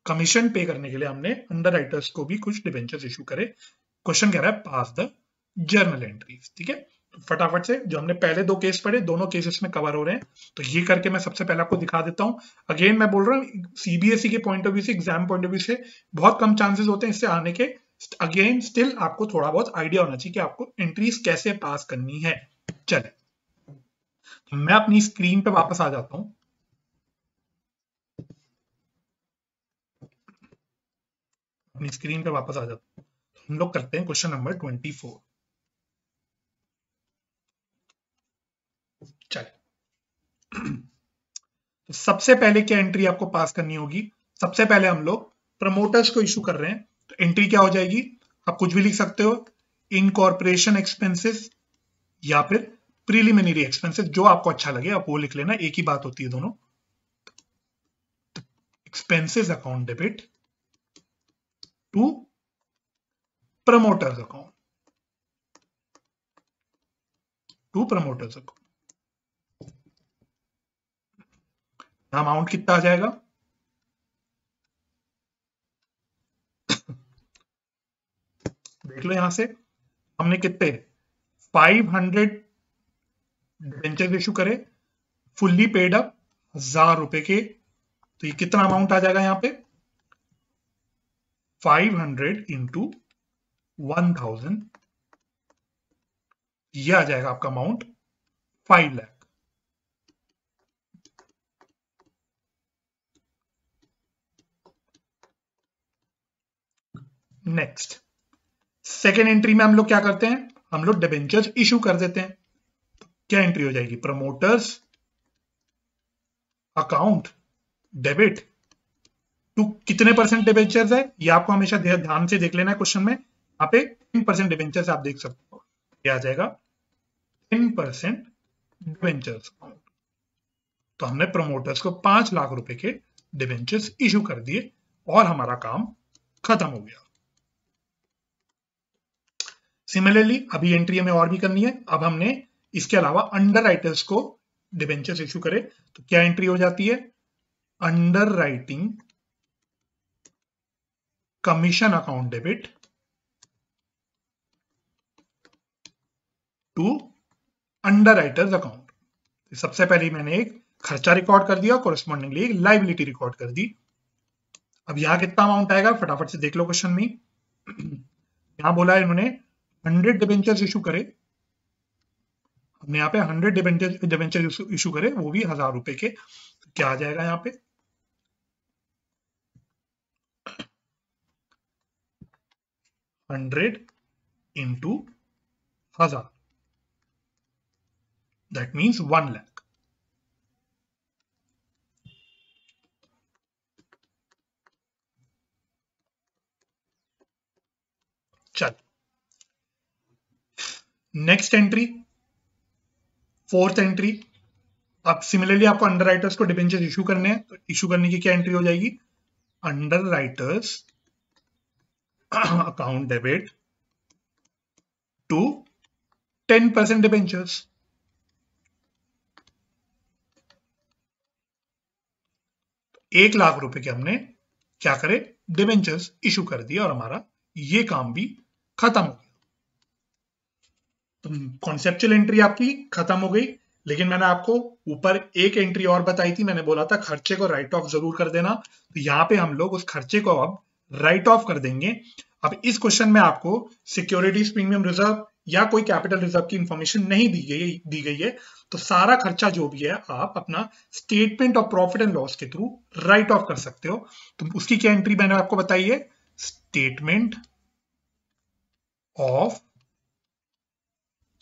कमीशन पे करने के लिए हमने अंडरराइटर्स को भी कुछ डिबेंचर्स इशू करे। क्वेश्चन कह रहा है पास द जर्नल एंट्रीज, ठीक है। तो फटाफट से जो हमने पहले 2 केस पढ़े, दोनों केसेस में कवर हो रहे हैं, तो ये करके मैं सबसे पहले आपको दिखा देता हूं। अगेन मैं बोल रहा हूं सीबीएसई के पॉइंट ऑफ व्यू से, एग्जाम पॉइंट ऑफ व्यू से बहुत कम चांसेस होते हैं इससे आने के। अगेन स्टिल आपको थोड़ा बहुत आइडिया होना चाहिए कि आपको एंट्रीज कैसे पास करनी है। चले, तो मैं अपनी स्क्रीन पे वापस आ जाता हूं। अपनी स्क्रीन पे वापस आ जाता हूं। हम लोग करते हैं क्वेश्चन नंबर 24। चलिए, तो सबसे पहले क्या एंट्री आपको पास करनी होगी? सबसे पहले हम लोग प्रमोटर्स को इशू कर रहे हैं, तो एंट्री क्या हो जाएगी? आप कुछ भी लिख सकते हो, इनकॉर्पोरेशन एक्सपेंसेस या फिर प्रीलिमिनरी एक्सपेंसेस, जो आपको अच्छा लगे आप वो लिख लेना, एक ही बात होती है दोनों। Expenses account debit to promoters account, to promoters account. Amount कितना आ जाएगा? देख लो यहां से, हमने कितने 500 डिबेंचर इशू करे, फुल्ली पेड अप 1,000 रुपए के, तो ये कितना अमाउंट आ जाएगा यहाँ पे? 500 इंटू 1,000, ये आ जाएगा आपका amount 5 lakh. Next, second entry में हम लोग क्या करते हैं? हम लोग डिबेंचर्स इशू कर देते हैं। तो क्या एंट्री हो जाएगी? प्रमोटर्स अकाउंट डेबिट टू कितने परसेंट डिबेंचर्स है, ये आपको हमेशा ध्यान से देख लेना है क्वेश्चन में। यहाँ पे 10% डिबेंचर्स आप देख सकते हो, ये आ जाएगा 10% डिबेंचर्स अकाउंट। तो हमने प्रमोटर्स को 5 लाख रुपए के डिबेंचर्स इशू कर दिए और हमारा काम खत्म हो गया। सिमिलरली अभी एंट्री हमें और भी करनी है। अब हमने इसके अलावा अंडरराइटर्स को डिबेंचर्स इशू करे, तो क्या एंट्री हो जाती है? Underwriting commission account debit to underwriters account. सबसे पहले मैंने एक खर्चा रिकॉर्ड कर दिया, कोरस्पॉन्डिंगली एक लाइबिलिटी रिकॉर्ड कर दी। अब यहाँ कितना अमाउंट आएगा फटाफट से देख लो क्वेश्चन में। यहाँ बोला है इन्होंने 100 डिबेंचर्स इशू करे, हमने यहाँ पे 100 डिबेंचर इशू करे, वो भी 1000 रुपए के। तो क्या आ जाएगा यहाँ पे 100 इंटू 1000, दैट मीन्स 1 लाख। चल नेक्स्ट एंट्री, फोर्थ एंट्री। अब सिमिलरली आपको अंडर राइटर्स को डिबेंचर इशू करने हैं, तो इशू करने की क्या एंट्री हो जाएगी, underwriters account debit to 10% debentures. 1 lakh रुपए के हमने क्या करे, डिबेंचर्स इशू कर दिया और हमारा ये काम भी खत्म हो गया। तो कॉन्सेप्चुअल एंट्री आपकी खत्म हो गई, लेकिन मैंने आपको ऊपर एक एंट्री और बताई थी, मैंने बोला था खर्चे को राइट ऑफ जरूर कर देना। तो यहाँ पे हम लोग उस खर्चे को अब राइट ऑफ कर देंगे। अब इस क्वेश्चन में आपको सिक्योरिटीज प्रीमियम रिजर्व या कोई कैपिटल रिजर्व की इंफॉर्मेशन नहीं दी गई है, तो सारा खर्चा जो भी है आप अपना statement of profit and loss के थ्रू राइट ऑफ कर सकते हो। तो उसकी क्या एंट्री मैंने आपको बताई है, statement of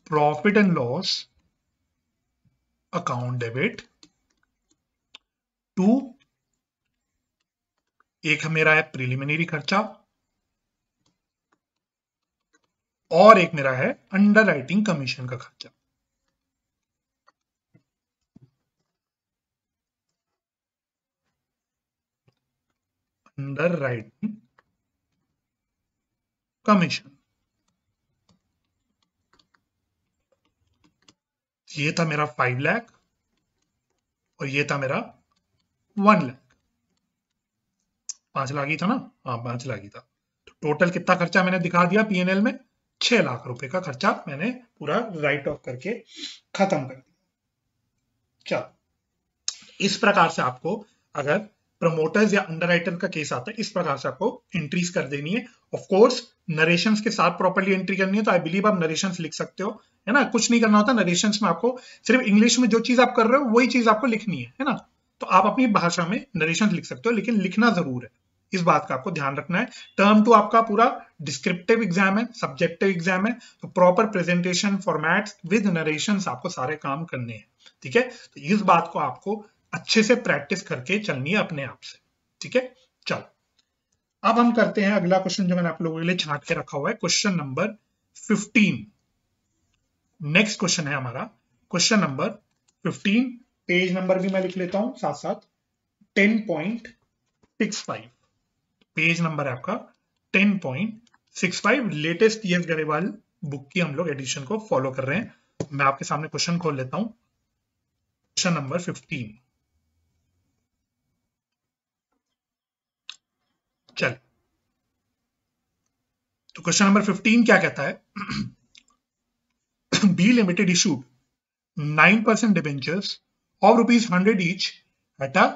profit and loss account debit to, एक मेरा है प्रिलिमिनरी खर्चा और एक मेरा है अंडर राइटिंग कमीशन का खर्चा। अंडर राइटिंग कमीशन, ये था मेरा 5 लाख और ये था मेरा 1 लाख। 5 लाख ही था ना, हाँ 5 लाख ही था। तो टोटल कितना खर्चा मैंने दिखा दिया पीएनएल में, 6 लाख रुपए का खर्चा मैंने पूरा राइट ऑफ करके खत्म कर दिया। चलो इस प्रकार से आपको अगर प्रमोटर्स या अंडरराइटर का केस आता है, इस प्रकार से आपको एंट्रीज कर देनी है। ऑफ कोर्स नरेशंस के साथ प्रॉपर्ली एंट्री करनी है, तो आई बिलीव आप नरेशंस लिख सकते हो, है ना। कुछ नहीं करना होता नरेशंस में, आपको सिर्फ इंग्लिश में जो चीज आप कर रहे हो वही चीज आपको लिखनी है ना। तो आप अपनी भाषा में नरेशंस लिख सकते हो, लेकिन लिखना जरूर है, इस बात का आपको ध्यान रखना है। टर्म 2 आपका पूरा डिस्क्रिप्टिव एग्जाम है, सब्जेक्टिव एग्जाम है, तो proper presentation formats with narrations आपको सारे काम करने हैं, ठीक है। तो इस बात को आपको अच्छे से प्रैक्टिस करके चलनी है अपने आप से, ठीक है। चलो अब हम करते हैं अगला क्वेश्चन जो मैंने आप लोगों के लिए छांट के रखा हुआ है, क्वेश्चन नंबर 15। नेक्स्ट क्वेश्चन है हमारा क्वेश्चन नंबर 15, पेज नंबर भी मैं लिख लेता हूं साथ साथ, 10.65 पेज नंबर है आपका 10.65। लेटेस्ट टीएस गरेवाल बुक की हम लोग एडिशन को फॉलो कर रहे हैं। मैं आपके सामने क्वेश्चन खोल लेता हूं, क्वेश्चन नंबर 15। चल तो क्वेश्चन नंबर 15 क्या कहता है, B limited issued 9% debentures of ₹100 each at a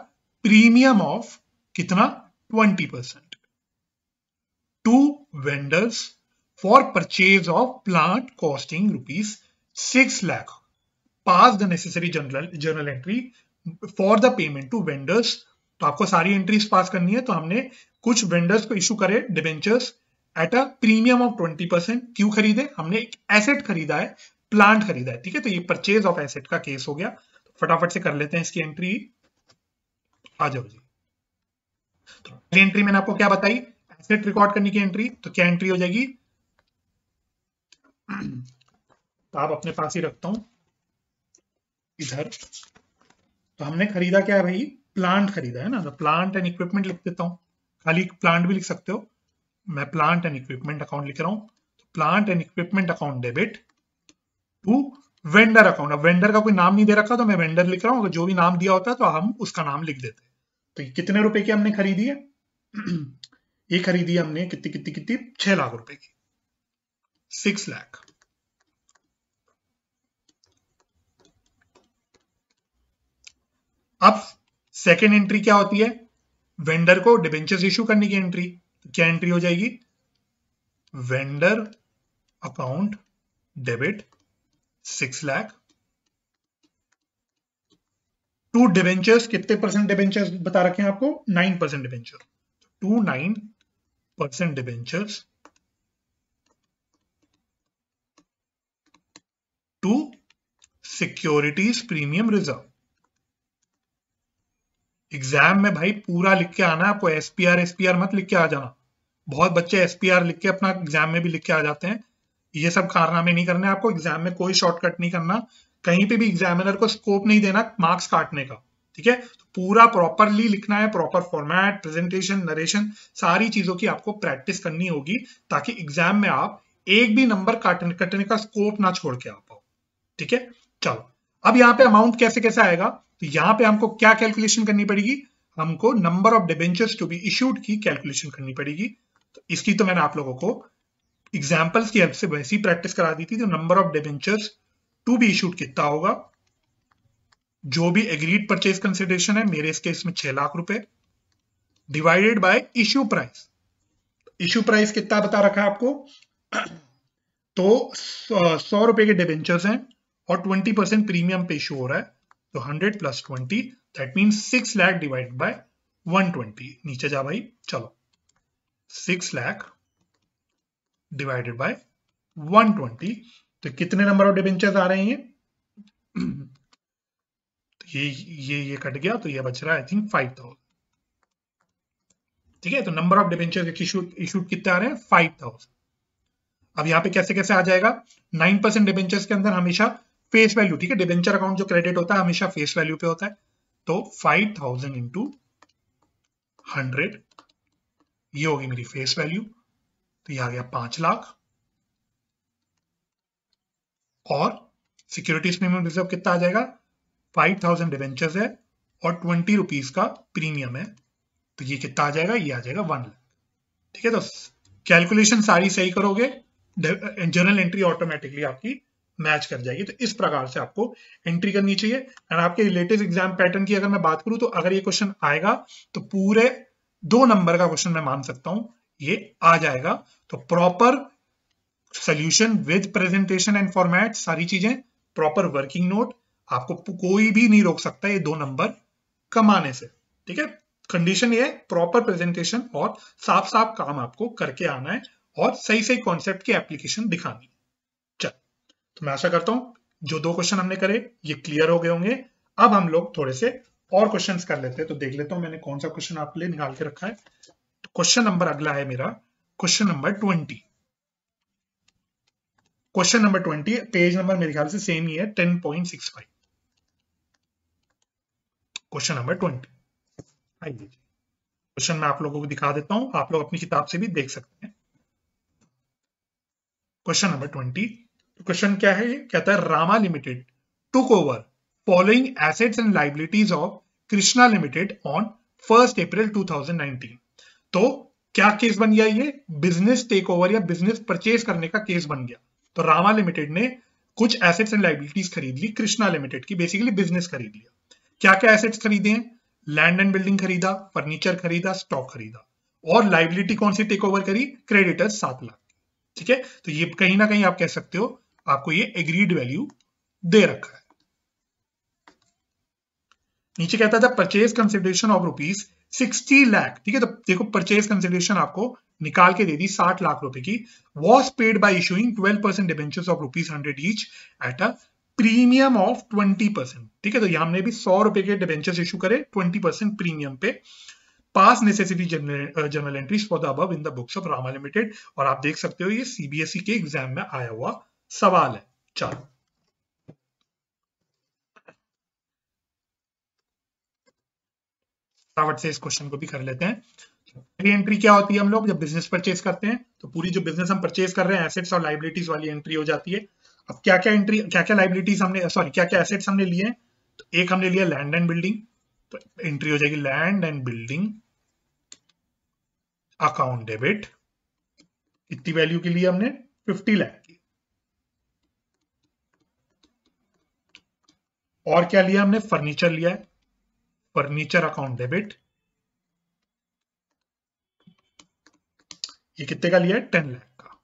premium of कितना 20% to vendors for purchase of plant costing ₹6 lakh, pass the necessary journal entry for the payment to vendors. तो आपको सारी एंट्रीज पास करनी है। तो हमने कुछ वेंडर्स को इशू करे debentures eight a premium of 20%। क्यों खरीदे, हमने एक एसेट खरीदा है, प्लांट खरीदा है, ठीक है। तो ये परचेज ऑफ एसेट का केस हो गया। तो फटाफट से कर लेते हैं इसकी एंट्री, आ जाओ जी। तो पहली एंट्री मैंने आपको क्या बताई, एसेट रिकॉर्ड करने की एंट्री। तो क्या एंट्री हो जाएगी, तो आप अपने पास ही रखता हूं इधर। तो हमने खरीदा क्या है भाई, प्लांट खरीदा है ना, तो प्लांट एंड इक्विपमेंट लिख देता हूं, खाली प्लांट भी लिख सकते हो, मैं प्लांट एंड इक्विपमेंट अकाउंट लिख रहा हूं। तो plant and equipment account debit to vendor account. अब वेंडर का कोई नाम नहीं दे रखा तो मैं वेंडर लिख रहा हूं, अगर जो भी नाम दिया होता है तो हम उसका नाम लिख देते हैं। तो ये कितने रुपए की हमने खरीदी है, ये खरीदी है हमने कितनी कितनी कितनी 6 लाख रुपए की, 6 लाख। अब सेकेंड एंट्री क्या होती है, वेंडर को डिबेंचर्स इशू करने की एंट्री। तो क्या एंट्री हो जाएगी, vendor account debit 6 lakh to debentures, कितने परसेंट डिबेंचर्स बता रखे हैं आपको, 9% debenture, to 9% debentures to securities premium reserve. Exam में भाई पूरा लिख के आना है आपको, एसपीआर मत लिख के आ जाना। बहुत बच्चे एसपीआर लिख के अपना एग्जाम में भी लिख के आ जाते हैं। ये सब कारनामे नहीं करने आपको, एग्जाम में कोई शॉर्टकट नहीं करना, कहीं पे भी एग्जामिनर को स्कोप नहीं देना मार्क्स काटने का, ठीक है। तो पूरा प्रॉपरली लिखना है, प्रॉपर फॉर्मेट, प्रेजेंटेशन, नरेशन, सारी चीजों की आपको प्रैक्टिस करनी होगी, ताकि एग्जाम में आप एक भी नंबर कटने का स्कोप ना छोड़ के आ पाओ, ठीक है। चलो, अब यहाँ पे अमाउंट कैसे कैसे आएगा, तो यहाँ पे हमको क्या कैलकुलेशन करनी पड़ेगी, हमको number of debentures to be issued की कैलकुलेशन करनी पड़ेगी। तो इसकी तो मैंने आप लोगों को एग्जाम्पल्स की हेल्प से वैसी प्रैक्टिस करा दी थी। तो number of debentures to be issued कितना होगा, जो भी एग्रीड परचेज कंसिडरेशन है, मेरे इस केस में 6 लाख रुपए, divided by issue price. Issue price कितना बता रखा है आपको, तो 100 रुपए के डिबेंचर्स हैं और 20% प्रीमियम पे इशू हो रहा है, तो 100 + 20 that means 6 lakh divided bye 120। नीचे जा भाई, चलो 6 लाख डिवाइडेड बाय 120, तो कितने नंबर ऑफ डिबेंचर्स आ रहे हैं, तो ये कट गया, तो ये बच रहा है आई थिंक 5000, ठीक है। तो नंबर ऑफ डिबेंचर्स इशूड कितने आ रहे हैं, 5000। अब यहाँ पे कैसे कैसे आ जाएगा, 9% डिबेंचर्स के अंदर हमेशा फेस वैल्यू, ठीक है, डिबेंचर अकाउंट जो क्रेडिट होता है हमेशा फेस वैल्यू पे होता है, तो 5000 इंटू 100, ये होगी मेरी फेस वैल्यू, तो ये आ गया 5 लाख। और सिक्योरिटीज प्रीमियम रिजर्व कितना आ जाएगा, 5000 डिबेंचर्स है और 20 रुपीज का प्रीमियम है, तो ये कितना आ जाएगा, ये आ जाएगा 1 लाख, ठीक है। तो कैलकुलेशन सारी सही करोगे, जर्नल एंट्री ऑटोमेटिकली आपकी मैच कर जाएगी। तो इस प्रकार से आपको एंट्री करनी चाहिए। एंड आपके लेटेस्ट एग्जाम पैटर्न की अगर मैं बात करूं, तो अगर ये क्वेश्चन आएगा तो पूरे 2 नंबर का क्वेश्चन मैं मान सकता हूं ये आ जाएगा। तो proper solution with presentation and format, सारी चीजें, प्रॉपर वर्किंग नोट, आपको कोई भी नहीं रोक सकता ये 2 नंबर कमाने से, ठीक है। कंडीशन ये है, प्रॉपर प्रेजेंटेशन और साफ साफ काम आपको करके आना है और सही सही कॉन्सेप्ट की एप्लीकेशन दिखानी है। चल, तो मैं आशा करता हूं जो 2 क्वेश्चन हमने करे ये क्लियर हो गए होंगे। अब हम लोग थोड़े से और क्वेश्चंस कर लेते हैं। तो देख लेता हूं मैंने कौन सा क्वेश्चन आपके लिए निकाल के रखा है। तो क्वेश्चन नंबर अगला है मेरा, question number 20। Question number 20, page number मेरे ख्याल से सेम ही है, 10.65। क्वेश्चन नंबर 20, आइए क्वेश्चन मैं आप लोगों को दिखा देता हूं, आप लोग अपनी किताब से भी देख सकते हैं। क्वेश्चन नंबर 20, क्वेश्चन क्या है, ये कहता है Rama limited took over following assets and liabilities of Krishna limited on 1 अप्रैल 2019। तो क्या केस बन गया, ये बिजनेस टेक ओवर या बिजनेस परचेज करने का केस बन गया। तो रामा लिमिटेड ने कुछ एसेट्स एंड लायबिलिटीज खरीद ली कृष्णा लिमिटेड की, बेसिकली बिजनेस खरीद लिया। क्या क्या एसेट्स खरीदे हैं, लैंड एंड बिल्डिंग खरीदा, फर्नीचर खरीदा, स्टॉक खरीदा, और लायबिलिटी कौन सी टेक ओवर करी, क्रेडिटर्स 7 लाख, ठीक है। तो ये कहीं ना कहीं आप कह सकते हो आपको ये एग्रीड वैल्यू दे रखा है। नीचे कहता था purchase consideration of rupees 60 lakh, ठीक है। तो देखो परचेज कंसिडरेशन आपको निकाल के दे दी 60 लाख रुपए की, was paid by issuing 12% debentures of rupees 100 each at a premium of 20%, ठीक है। तो यहां हमने भी 100 रुपए के डिबेंचर्स इशू करे 20% प्रीमियम पे, pass necessity journal entries for the above in the books of Rama limited. और आप देख सकते हो ये सीबीएसई के एग्जाम में आया हुआ सवाल है। चलो फटाफट से इस क्वेश्चन को भी कर लेते हैं। पहली एंट्री क्या होती है, हम लोग जब बिजनेस परचेज करते हैं तो पूरी जो बिजनेस हम परचेज कर रहे हैं एसेट्स और लायबिलिटीज वाली एंट्री हो जाती है। अब क्या क्या एंट्री, क्या क्या लायबिलिटीज हमने, सॉरी क्या क्या एसेट्स हमने लिए हैं, तो एक हमने लिया लैंड एंड बिल्डिंग, तो एंट्री हो जाएगी land and building account debit, कितनी वैल्यू के लिए हमने, 50 लाख की। और क्या लिया हमने, फर्नीचर लिया है, फर्नीचर अकाउंट डेबिट, ये कितने का लिया है? 10 लाख का।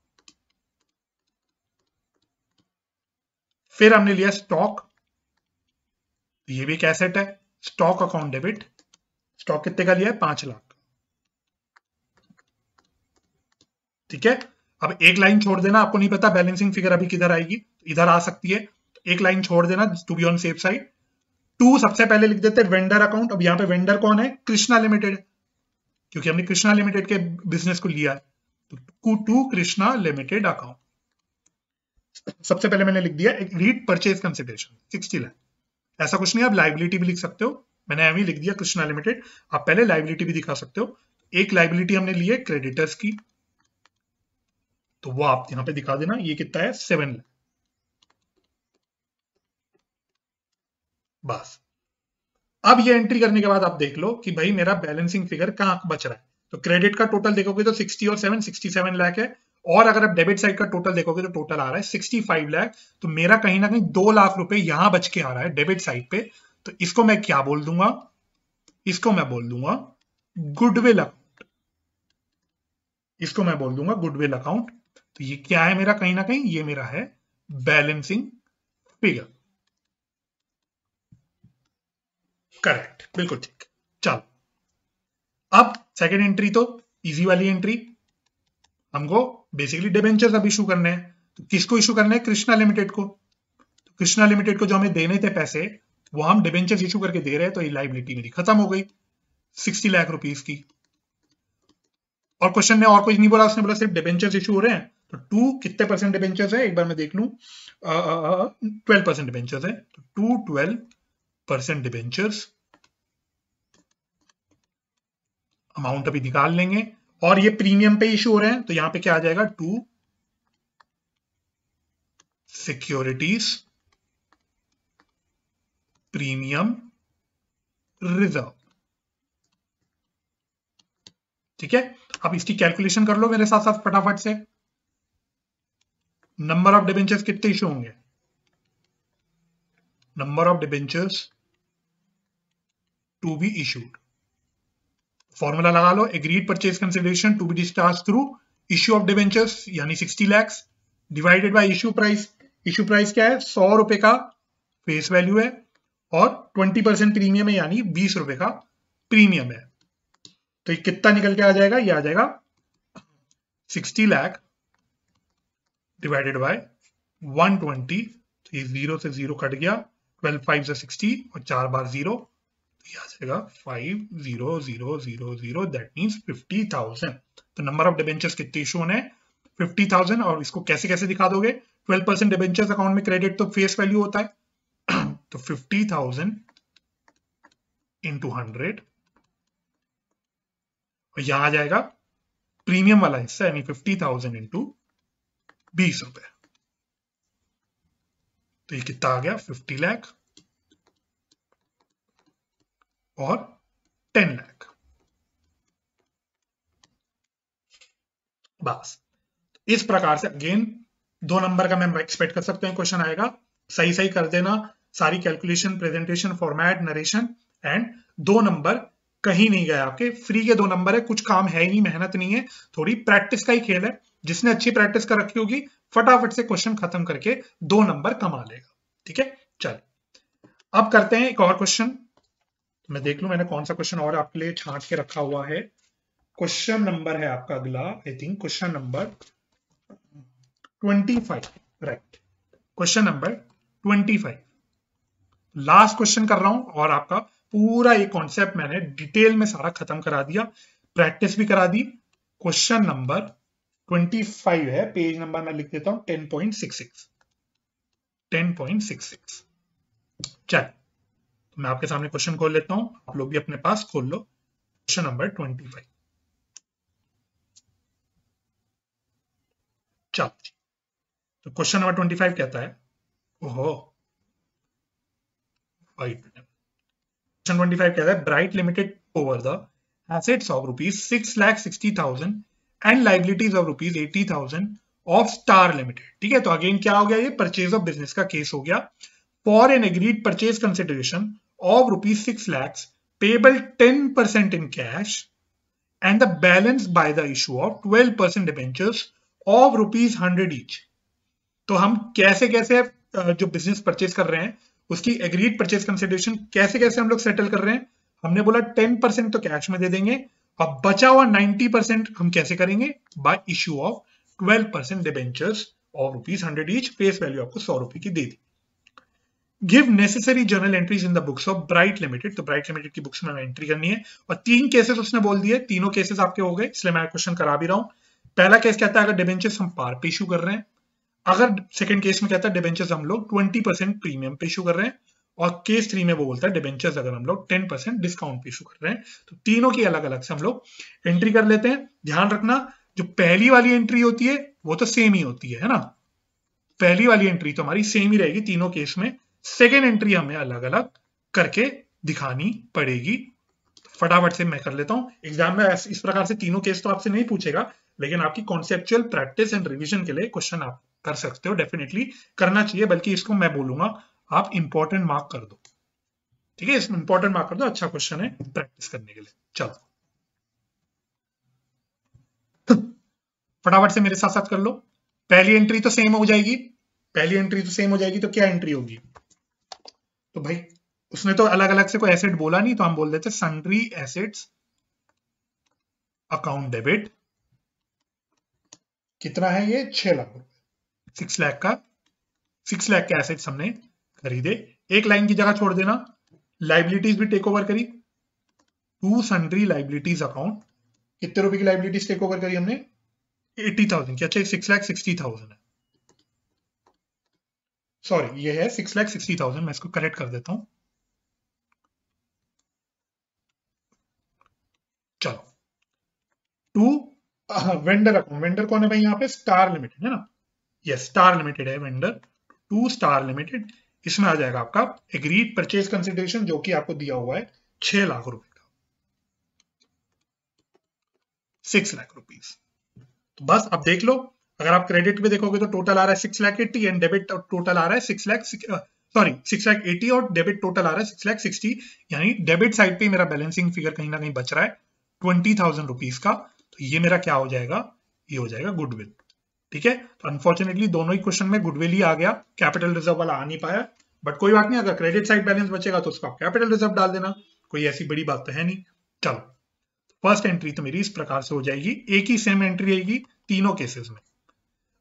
फिर हमने लिया स्टॉक, ये भी एक एसेट है, स्टॉक अकाउंट डेबिट, स्टॉक कितने का लिया है? 5 लाख। ठीक है, अब एक लाइन छोड़ देना, आपको नहीं पता बैलेंसिंग फिगर अभी किधर आएगी, इधर आ सकती है, एक लाइन छोड़ देना to be on safe side. टू सबसे पहले लिख देते हैं वेंडर अकाउंट। अब यहाँ पे वेंडर कौन है? कृष्णा लिमिटेड, क्योंकि हमने कृष्णा लिमिटेड के बिजनेस को लिया है, तो टू कृष्णा लिमिटेड अकाउंट। सबसे पहले मैंने लिख दिया एग्रीड परचेज कंसिडरेशन 60 लाख। ऐसा कुछ नहीं, आप लाइबिलिटी भी लिख सकते हो, मैंने अभी लिख दिया कृष्णा लिमिटेड, आप पहले लाइबिलिटी भी दिखा सकते हो। एक लाइबिलिटी हमने ली है क्रेडिटर्स की, तो वो आप यहां पे दिखा देना, ये कितना है? 7 लाख। बस अब ये एंट्री करने के बाद आप देख लो कि भाई मेरा बैलेंसिंग फिगर कहां बच रहा है। तो क्रेडिट का टोटल देखोगे तो 60 और 7 67 लाख है, और अगर आप डेबिट साइड का टोटल देखोगे तो टोटल आ रहा है 65 लाख। तो मेरा कहीं ना कहीं 2 लाख रुपए यहां बच के आ रहा है डेबिट साइड पे। तो इसको मैं क्या बोल दूंगा? इसको मैं बोल दूंगा गुडविल अकाउंट, इसको मैं बोल दूंगा गुडविल अकाउंट। तो ये क्या है मेरा? कहीं ना कहीं ये मेरा है बैलेंसिंग फिगर। करेक्ट, बिल्कुल ठीक। चलो अब सेकेंड एंट्री तो इजी वाली एंट्री, हमको बेसिकली डिबेंचर्स अब इशू करने हैं। तो किसको इशू करने हैं? कृष्णा लिमिटेड को। तो कृष्णा लिमिटेड को जो हमें देने थे पैसे, वो हम डिबेंचर्स इशू करके दे रहे हैं, तो ये लाइबिलिटी मेरी खत्म हो गई 60 लाख रुपीस की। और क्वेश्चन ने और कुछ नहीं बोला, उसने बोला सिर्फ डिबेंचर्स इशू हो रहे हैं। तो 2 कितने परसेंट डिबेंचर्स है? एक बार मैं देख लूं, 12% डिबेंचर्स है, तो 12% डिबेंचर्स अमाउंट अभी निकाल लेंगे। और ये प्रीमियम पे इशू हो रहे हैं, तो यहां पे क्या आ जाएगा? 2 सिक्योरिटीज प्रीमियम रिजर्व। ठीक है, अब इसकी कैलकुलेशन कर लो मेरे साथ साथ फटाफट से। नंबर ऑफ डिबेंचर्स कितने इशू होंगे? Number of debentures to be issued, formula लगा लो, agreed purchase consideration to be discharge through issue of debentures यानी 60 lakh divided by issue price. Issue price क्या है? 100 रुपए का फेस वैल्यू है, और 20% प्रीमियम है, यानी 20 रुपए का प्रीमियम है। तो ये कितना निकल के आ जाएगा? ये आ जाएगा 60 लाख डिवाइडेड बाय 120, तो ये 0 से 0 कट गया, 12 5 60 और 4 बार 0, आ जाएगा 50,000, दैट मींस 50,000। तो नंबर ऑफ डिबेंचर्स कितने इशू होने? 50,000। और इसको कैसे कैसे दिखा दोगे? 12% डिबेंचर्स अकाउंट में क्रेडिट तो फेस वैल्यू होता है तो 50,000 इंटू 100, और यहां आ जाएगा प्रीमियम वाला हिस्सा, यानी 50,000 इंटू 20 रुपए। तो ये कितना आ गया? 50 लाख और 10 लाख। बस इस प्रकार से अगेन 2 नंबर का मैं एक्सपेक्ट कर सकते हैं क्वेश्चन आएगा, सही सही कर देना, सारी calculation, presentation, format, narration, and 2 number कहीं नहीं गए आपके, फ्री के 2 नंबर है, कुछ काम है ही नहीं, मेहनत नहीं है, थोड़ी प्रैक्टिस का ही खेल है। जिसने अच्छी प्रैक्टिस कर रखी होगी फटाफट से क्वेश्चन खत्म करके 2 नंबर कमा लेगा। ठीक है, चलिए अब करते हैं एक और क्वेश्चन। मैं देख लूं मैंने कौन सा क्वेश्चन और आपके लिए छांट के रखा हुआ है। क्वेश्चन नंबर है आपका अगला, I think question number 25, right, question number 25। Last question कर रहा हूं, और आपका पूरा ये कॉन्सेप्ट मैंने डिटेल में सारा खत्म करा दिया, प्रैक्टिस भी करा दी। क्वेश्चन नंबर 25 है, पेज नंबर मैं लिख देता हूं 10.66। 10.66। चल मैं आपके सामने क्वेश्चन खोल लेता हूं, आप लोग भी अपने पास खोल लो। Question number 25। चल तो क्वेश्चन नंबर 25 कहता है, ओहो क्वेश्चन 25 कहता है, bright limited over the assets of rupees 6,60,000 and liabilities of rupees 80,000 of Star Limited। ठीक है, तो अगेन क्या हो गया? ये परचेज ऑफ बिजनेस का केस हो गया। For an agreed purchase consideration of rupees 6 lakhs payable 10% in cash and the balance by the issue of 12% debentures of ₹100 each. तो हम कैसे कैसे जो बिजनेस परचेज कर रहे हैं उसकी एग्रीड परचेज कंसिडरेशन कैसे कैसे हम लोग सेटल कर रहे हैं। हमने बोला 10% तो कैश में दे देंगे और बचा हुआ 90% हम कैसे करेंगे, by issue of 12% debentures of ₹100 each, face value आपको ₹100 की दे दी। Give necessary journal entries in the books of bright limited, तो ब्राइट लिमिटेड की बुक्स में एंट्री करनी है और 3 केसेस उसने बोल दिए, तीनों केसेस आपके हो गए, इसलिए मैं क्वेश्चन करा भी रहा हूं। पहला केस कहता है अगर डिबेंचर्स हम पार पे इशू कर रहे हैं, अगर सेकंड केस में कहता है डिबेंचर्स हम लोग 20% प्रीमियम पे इशू कर रहे हैं, और केस 3 में वो बोलता है डिबेंचर्स अगर हम लोग 10% डिस्काउंट पे इशू कर रहे हैं। तो तीनों की अलग अलग से हम लोग एंट्री कर लेते हैं। ध्यान रखना जो पहली वाली एंट्री होती है वो तो सेम ही होती है ना, पहली वाली एंट्री तो हमारी सेम ही रहेगी तीनों केस में, सेकेंड एंट्री हमें अलग अलग करके दिखानी पड़ेगी। फटाफट से मैं कर लेता हूं। एग्जाम में इस प्रकार से तीनों केस तो आपसे नहीं पूछेगा, लेकिन आपकी कॉन्सेप्चुअल प्रैक्टिस एंड रिवीजन के लिए क्वेश्चन आप कर सकते हो, डेफिनेटली करना चाहिए, बल्कि इसको मैं बोलूंगा आप इंपॉर्टेंट मार्क कर दो, ठीक है, इसमें इंपॉर्टेंट मार्क कर दो, अच्छा क्वेश्चन है प्रैक्टिस करने के लिए। चलो फटाफट से मेरे साथ साथ कर लो। पहली एंट्री तो सेम हो जाएगी, पहली एंट्री तो सेम हो जाएगी, तो क्या एंट्री होगी, तो भाई उसने तो अलग अलग से कोई एसेट बोला नहीं, तो हम बोल देते सन्ड्री एसेट्स अकाउंट डेबिट, कितना है ये 6 लाख रुपए, 6 लाख का 6 लाख के एसेट्स हमने खरीदे। एक लाइन की जगह छोड़ देना, लाइबिलिटीज भी टेक ओवर करी, टू सन्ड्री लाइबिलिटीज अकाउंट, कितने रुपए की लाइबिलिटीज टेक ओवर करी हमने 80,000 की, अच्छा 6,60,000 है, सॉरी ये है 6,60,000, मैं इसको करेक्ट कर देता हूं। चलो टू वेंडर अकाउंट, वेंडर कौन है भाई यहाँ पे, स्टार लिमिटेड है ना, यस स्टार लिमिटेड है वेंडर, टू स्टार लिमिटेड, इसमें आ जाएगा आपका एग्रीड परचेज कंसिडरेशन जो कि आपको दिया हुआ है 6 लाख रुपए का, 6 लाख रुपीस। तो बस अब देख लो, अगर आप क्रेडिट पे देखोगे तो टोटल आ रहा है 6,80,000 एंड डेबिट टोटल आ रहा है 6,80,000 और डेबिट टोटल आ रहा है 6,60,000, यानी डेबिट साइड पे मेरा बैलेंसिंग फिगर कहीं ना कहीं बच रहा है 20,000 रुपीज का, तो ये मेरा क्या हो जाएगा, ये हो जाएगा गुडविल, ठीक है। तो अनफॉर्चुनेटली दोनों ही क्वेश्चन में गुडविल ही आ गया, कैपिटल रिजर्व वाला आ नहीं पाया, बट कोई बात नहीं, अगर क्रेडिट साइड बैलेंस बचेगा तो उसका कैपिटल रिजर्व डाल देना, कोई ऐसी बड़ी बात तो है नहीं। चलो फर्स्ट एंट्री तो मेरी इस प्रकार से हो जाएगी, एक ही सेम एंट्री आएगी तीनों केसेस में।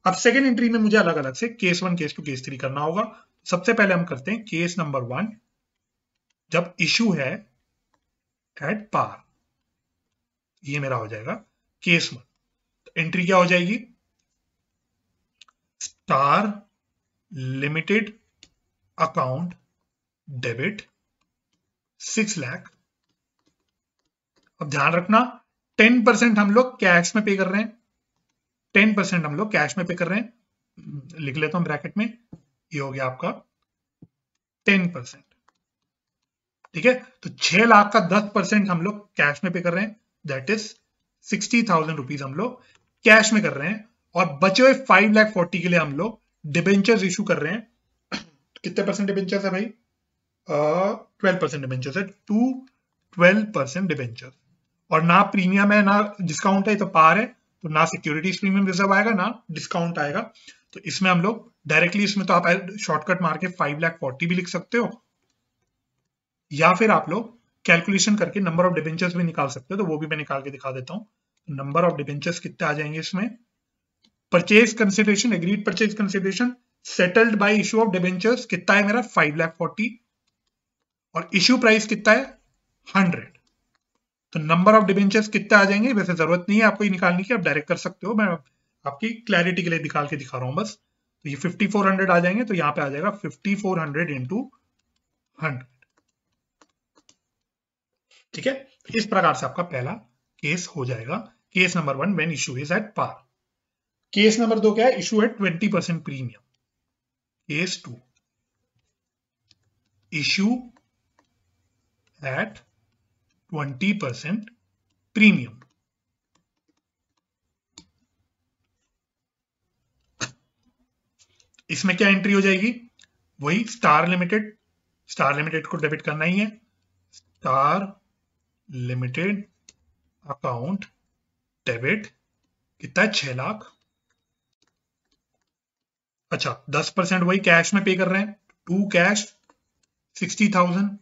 अब सेकेंड एंट्री में मुझे अलग अलग से केस 1 केस 2 केस 3 करना होगा। सबसे पहले हम करते हैं केस नंबर 1, जब इशू है एट पार, ये मेरा हो जाएगा केस 1। तो एंट्री क्या हो जाएगी, star limited account debit 6 lakh. अब ध्यान रखना 10% हम लोग कैश में पे कर रहे हैं, 10% हम लोग कैश में पे कर रहे हैं, लिख लेता हूं ब्रैकेट में, ये हो गया आपका 10%, ठीक है। तो 6 लाख का 10% हम लोग कैश में पे कर रहे हैं, दैट इज 60,000 रुपीज हम लोग कैश में कर रहे हैं, और बचे हुए 5,40,000 के लिए हम लोग डिबेंचर्स इशू कर रहे हैं। कितने परसेंट डिबेंचर्स है भाई, 12% डिबेंचर्स है, टू 12% डिबेंचर्स, और ना प्रीमियम है ना डिस्काउंट है, तो पार है, तो ना सिक्योरिटीज प्रीमियम रिजर्व आएगा ना डिस्काउंट आएगा, तो इसमें हम लोग डायरेक्टली, इसमें तो आप शॉर्टकट मार के 5,40,000 भी लिख सकते हो, या फिर आप लोग कैलकुलेशन करके नंबर ऑफ डिबेंचर्स भी निकाल सकते हो, तो वो भी मैं निकाल के दिखा देता हूं। नंबर ऑफ डिबेंचर्स कितने आ जाएंगे इसमें, purchase consideration, agreed purchase consideration settled by issue of debentures कितना है मेरा 5,40,000, और इशू प्राइस कितना है 100, तो नंबर ऑफ डिबेंचर्स कितने आ जाएंगे, वैसे जरूरत नहीं है आपको ये निकालने की, आप डायरेक्ट कर सकते हो, मैं आपकी क्लैरिटी के लिए निकाल के दिखा रहा हूं बस। तो ये 5,400 आ जाएंगे, तो यहाँ पे आ जाएगा 5,400 इंटू 100, ठीक है। इस प्रकार से आपका पहला केस हो जाएगा, case number 1 when issue is at par. Case number 2 क्या है, issue at 20% premium. Case 2, issue at 20% premium. इसमें क्या एंट्री हो जाएगी, वही स्टार लिमिटेड को डेबिट करना ही है, स्टार लिमिटेड अकाउंट डेबिट कितना है, 6 लाख। अच्छा 10% वही कैश में पे कर रहे हैं, टू कैश 60,000।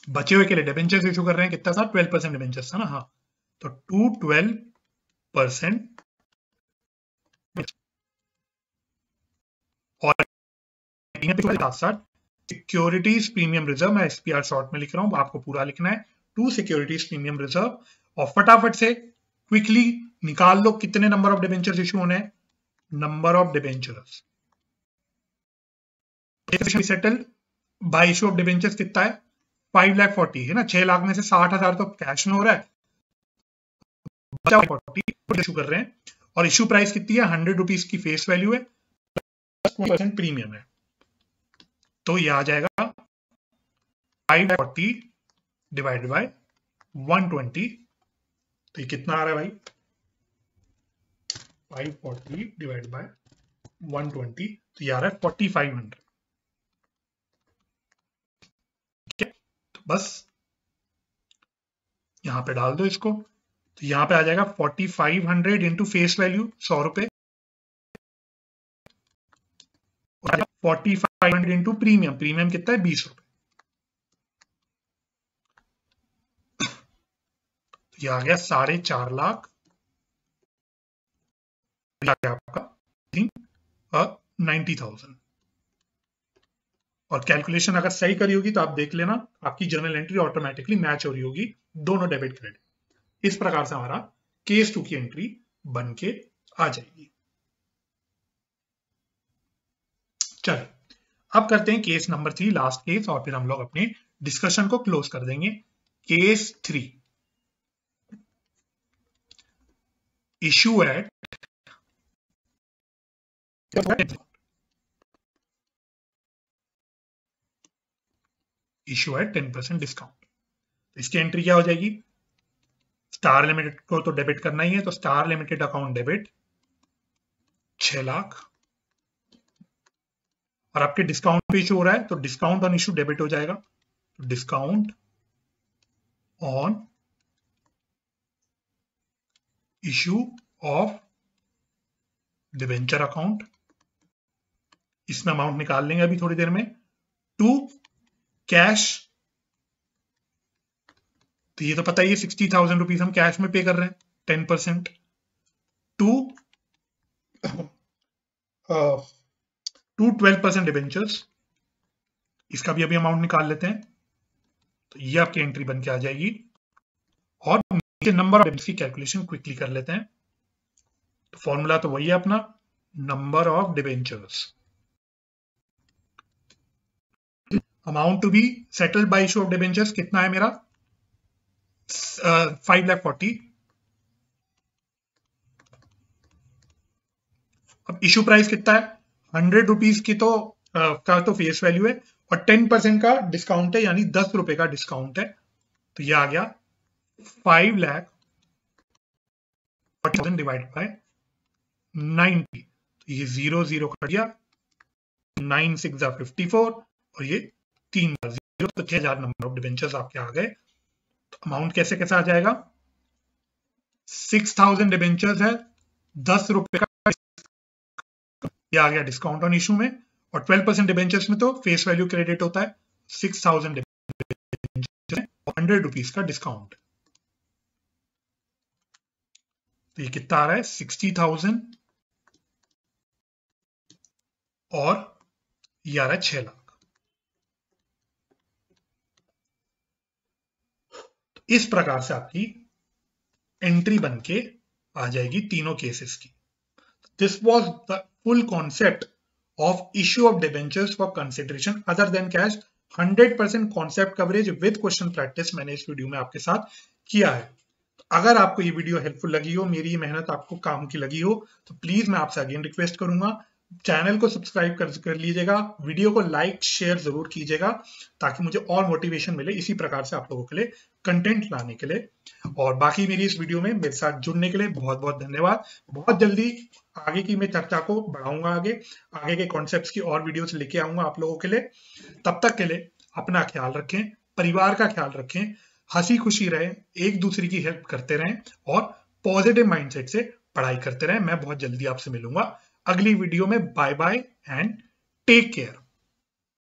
बचे हुए के लिए डिबेंचर्स इशू कर रहे हैं, कितना था, 12% डिबेंचर्स था ना, हाँ, तो 12%। और साथ साथ सिक्योरिटीज प्रीमियम रिजर्व, मैं एसपीआर शॉर्ट में लिख रहा हूं, आपको पूरा लिखना है, टू सिक्योरिटीज प्रीमियम रिजर्व। और फटाफट से क्विकली निकाल लो कितने नंबर ऑफ डिबेंचर्स इशू होने हैं, number of debentures settled by issue of debentures कितना है, 5,40,000 है ना, 6 लाख में से 60,000 तो कैश में हो रहा है, 40 इशू कर रहे हैं। और इशू प्राइस कितनी है, 100 रुपीज की फेस वैल्यू है, 20% प्रीमियम है, तो ये आ जाएगा 540 डिवाइडेड बाय 120, तो ये कितना आ रहा है भाई, 540 डिवाइडेड बाय 120, तो ये आ रहा है 4500। ठीक है, तो बस यहां पे डाल दो इसको, तो यहां पे आ जाएगा 4500 इंटू फेस वैल्यू 100 रुपए, 4500 इंटू प्रीमियम, प्रीमियम कितना है, 20 रुपए, तो ये आ गया 4.5 लाख, आपका 90,000। और कैलकुलेशन अगर सही करी होगी तो आप देख लेना, आपकी जर्नल एंट्री ऑटोमेटिकली मैच हो रही होगी, दोनों डेबिट क्रेडिट। इस प्रकार से हमारा केस 2 की एंट्री बन के आ जाएगी। चलो अब करते हैं केस नंबर 3, लास्ट केस, और फिर हम लोग अपने डिस्कशन को क्लोज कर देंगे। Case 3, issue at issue at 10% discount. इसकी एंट्री क्या हो जाएगी, स्टार लिमिटेड को तो डेबिट करना ही है, तो star limited account debit 6 lakh, और आपके डिस्काउंट पे इशू हो रहा है, तो डिस्काउंट ऑन इशू डेबिट हो जाएगा, तो discount on issue of debenture account, इसमें अमाउंट निकाल लेंगे अभी थोड़ी देर में, टू कैश, तो ये तो पता ही है 60,000 रुपीज हम कैश में पे कर रहे हैं, 10%, टू 12% डिबेंचर्स, इसका भी अभी अमाउंट निकाल लेते हैं, तो ये आपकी एंट्री बन के आ जाएगी। और नीचे नंबर ऑफ डिबेंचर्स की कैलकुलेशन क्विकली कर लेते हैं, तो फॉर्मूला तो वही है अपना, number of debentures, amount to be settled by issue of debentures कितना है मेरा, 5,40,000। अब इशू प्राइस कितना है, 100 रुपीज की तो का तो फेस वैल्यू है, और 10% का डिस्काउंट है, यानी 10 रुपए का डिस्काउंट है, तो ये आ गया 5,40,000 डिवाइड बाय 90, तो ये 0 कट गया, 9 6 54, और ये 3 0, तो 6,000 नंबर ऑफ डिबेंचर्स आपके आ गए। तो अमाउंट कैसे कैसे आ जाएगा, 6,000 डिबेंचर्स है, 10 रुपए का ये आ गया डिस्काउंट ऑन इशू में, और 12% डिबेंचर्स में तो फेस वैल्यू क्रेडिट होता है, 6,000 डिबेंचर्स और 100 रुपीज का डिस्काउंट, तो ये कितना आ रहा है, 60,000, और ये आ रहा है 6 लाख। तो इस प्रकार से आपकी एंट्री बन के आ जाएगी तीनों केसेस की। This was the full concept of issue of debentures for consideration other than cash. 100% concept coverage with question practice मैंने इस वीडियो में आपके साथ किया है। अगर आपको ये वीडियो हेल्पफुल लगी हो, मेरी ये मेहनत आपको काम की लगी हो, तो प्लीज मैं आपसे अगेन रिक्वेस्ट करूंगा, चैनल को सब्सक्राइब कर लीजिएगा, वीडियो को लाइक शेयर जरूर कीजिएगा, ताकि मुझे और मोटिवेशन मिले इसी प्रकार से आप लोगों के लिए कंटेंट लाने के लिए। और बाकी मेरी इस वीडियो में मेरे साथ जुड़ने के लिए बहुत बहुत धन्यवाद। बहुत जल्दी आगे की मैं चर्चा को बढ़ाऊंगा, आगे के कॉन्सेप्ट्स की और वीडियोस लेके आऊंगा आप लोगों के लिए। तब तक के लिए अपना ख्याल रखें। परिवार का ख्याल रखें, हंसी खुशी रहें, एक दूसरे की हेल्प करते रहें और पॉजिटिव माइंडसेट से पढ़ाई करते रहें। मैं बहुत जल्दी आपसे मिलूंगा अगली वीडियो में। Bye bye and take care.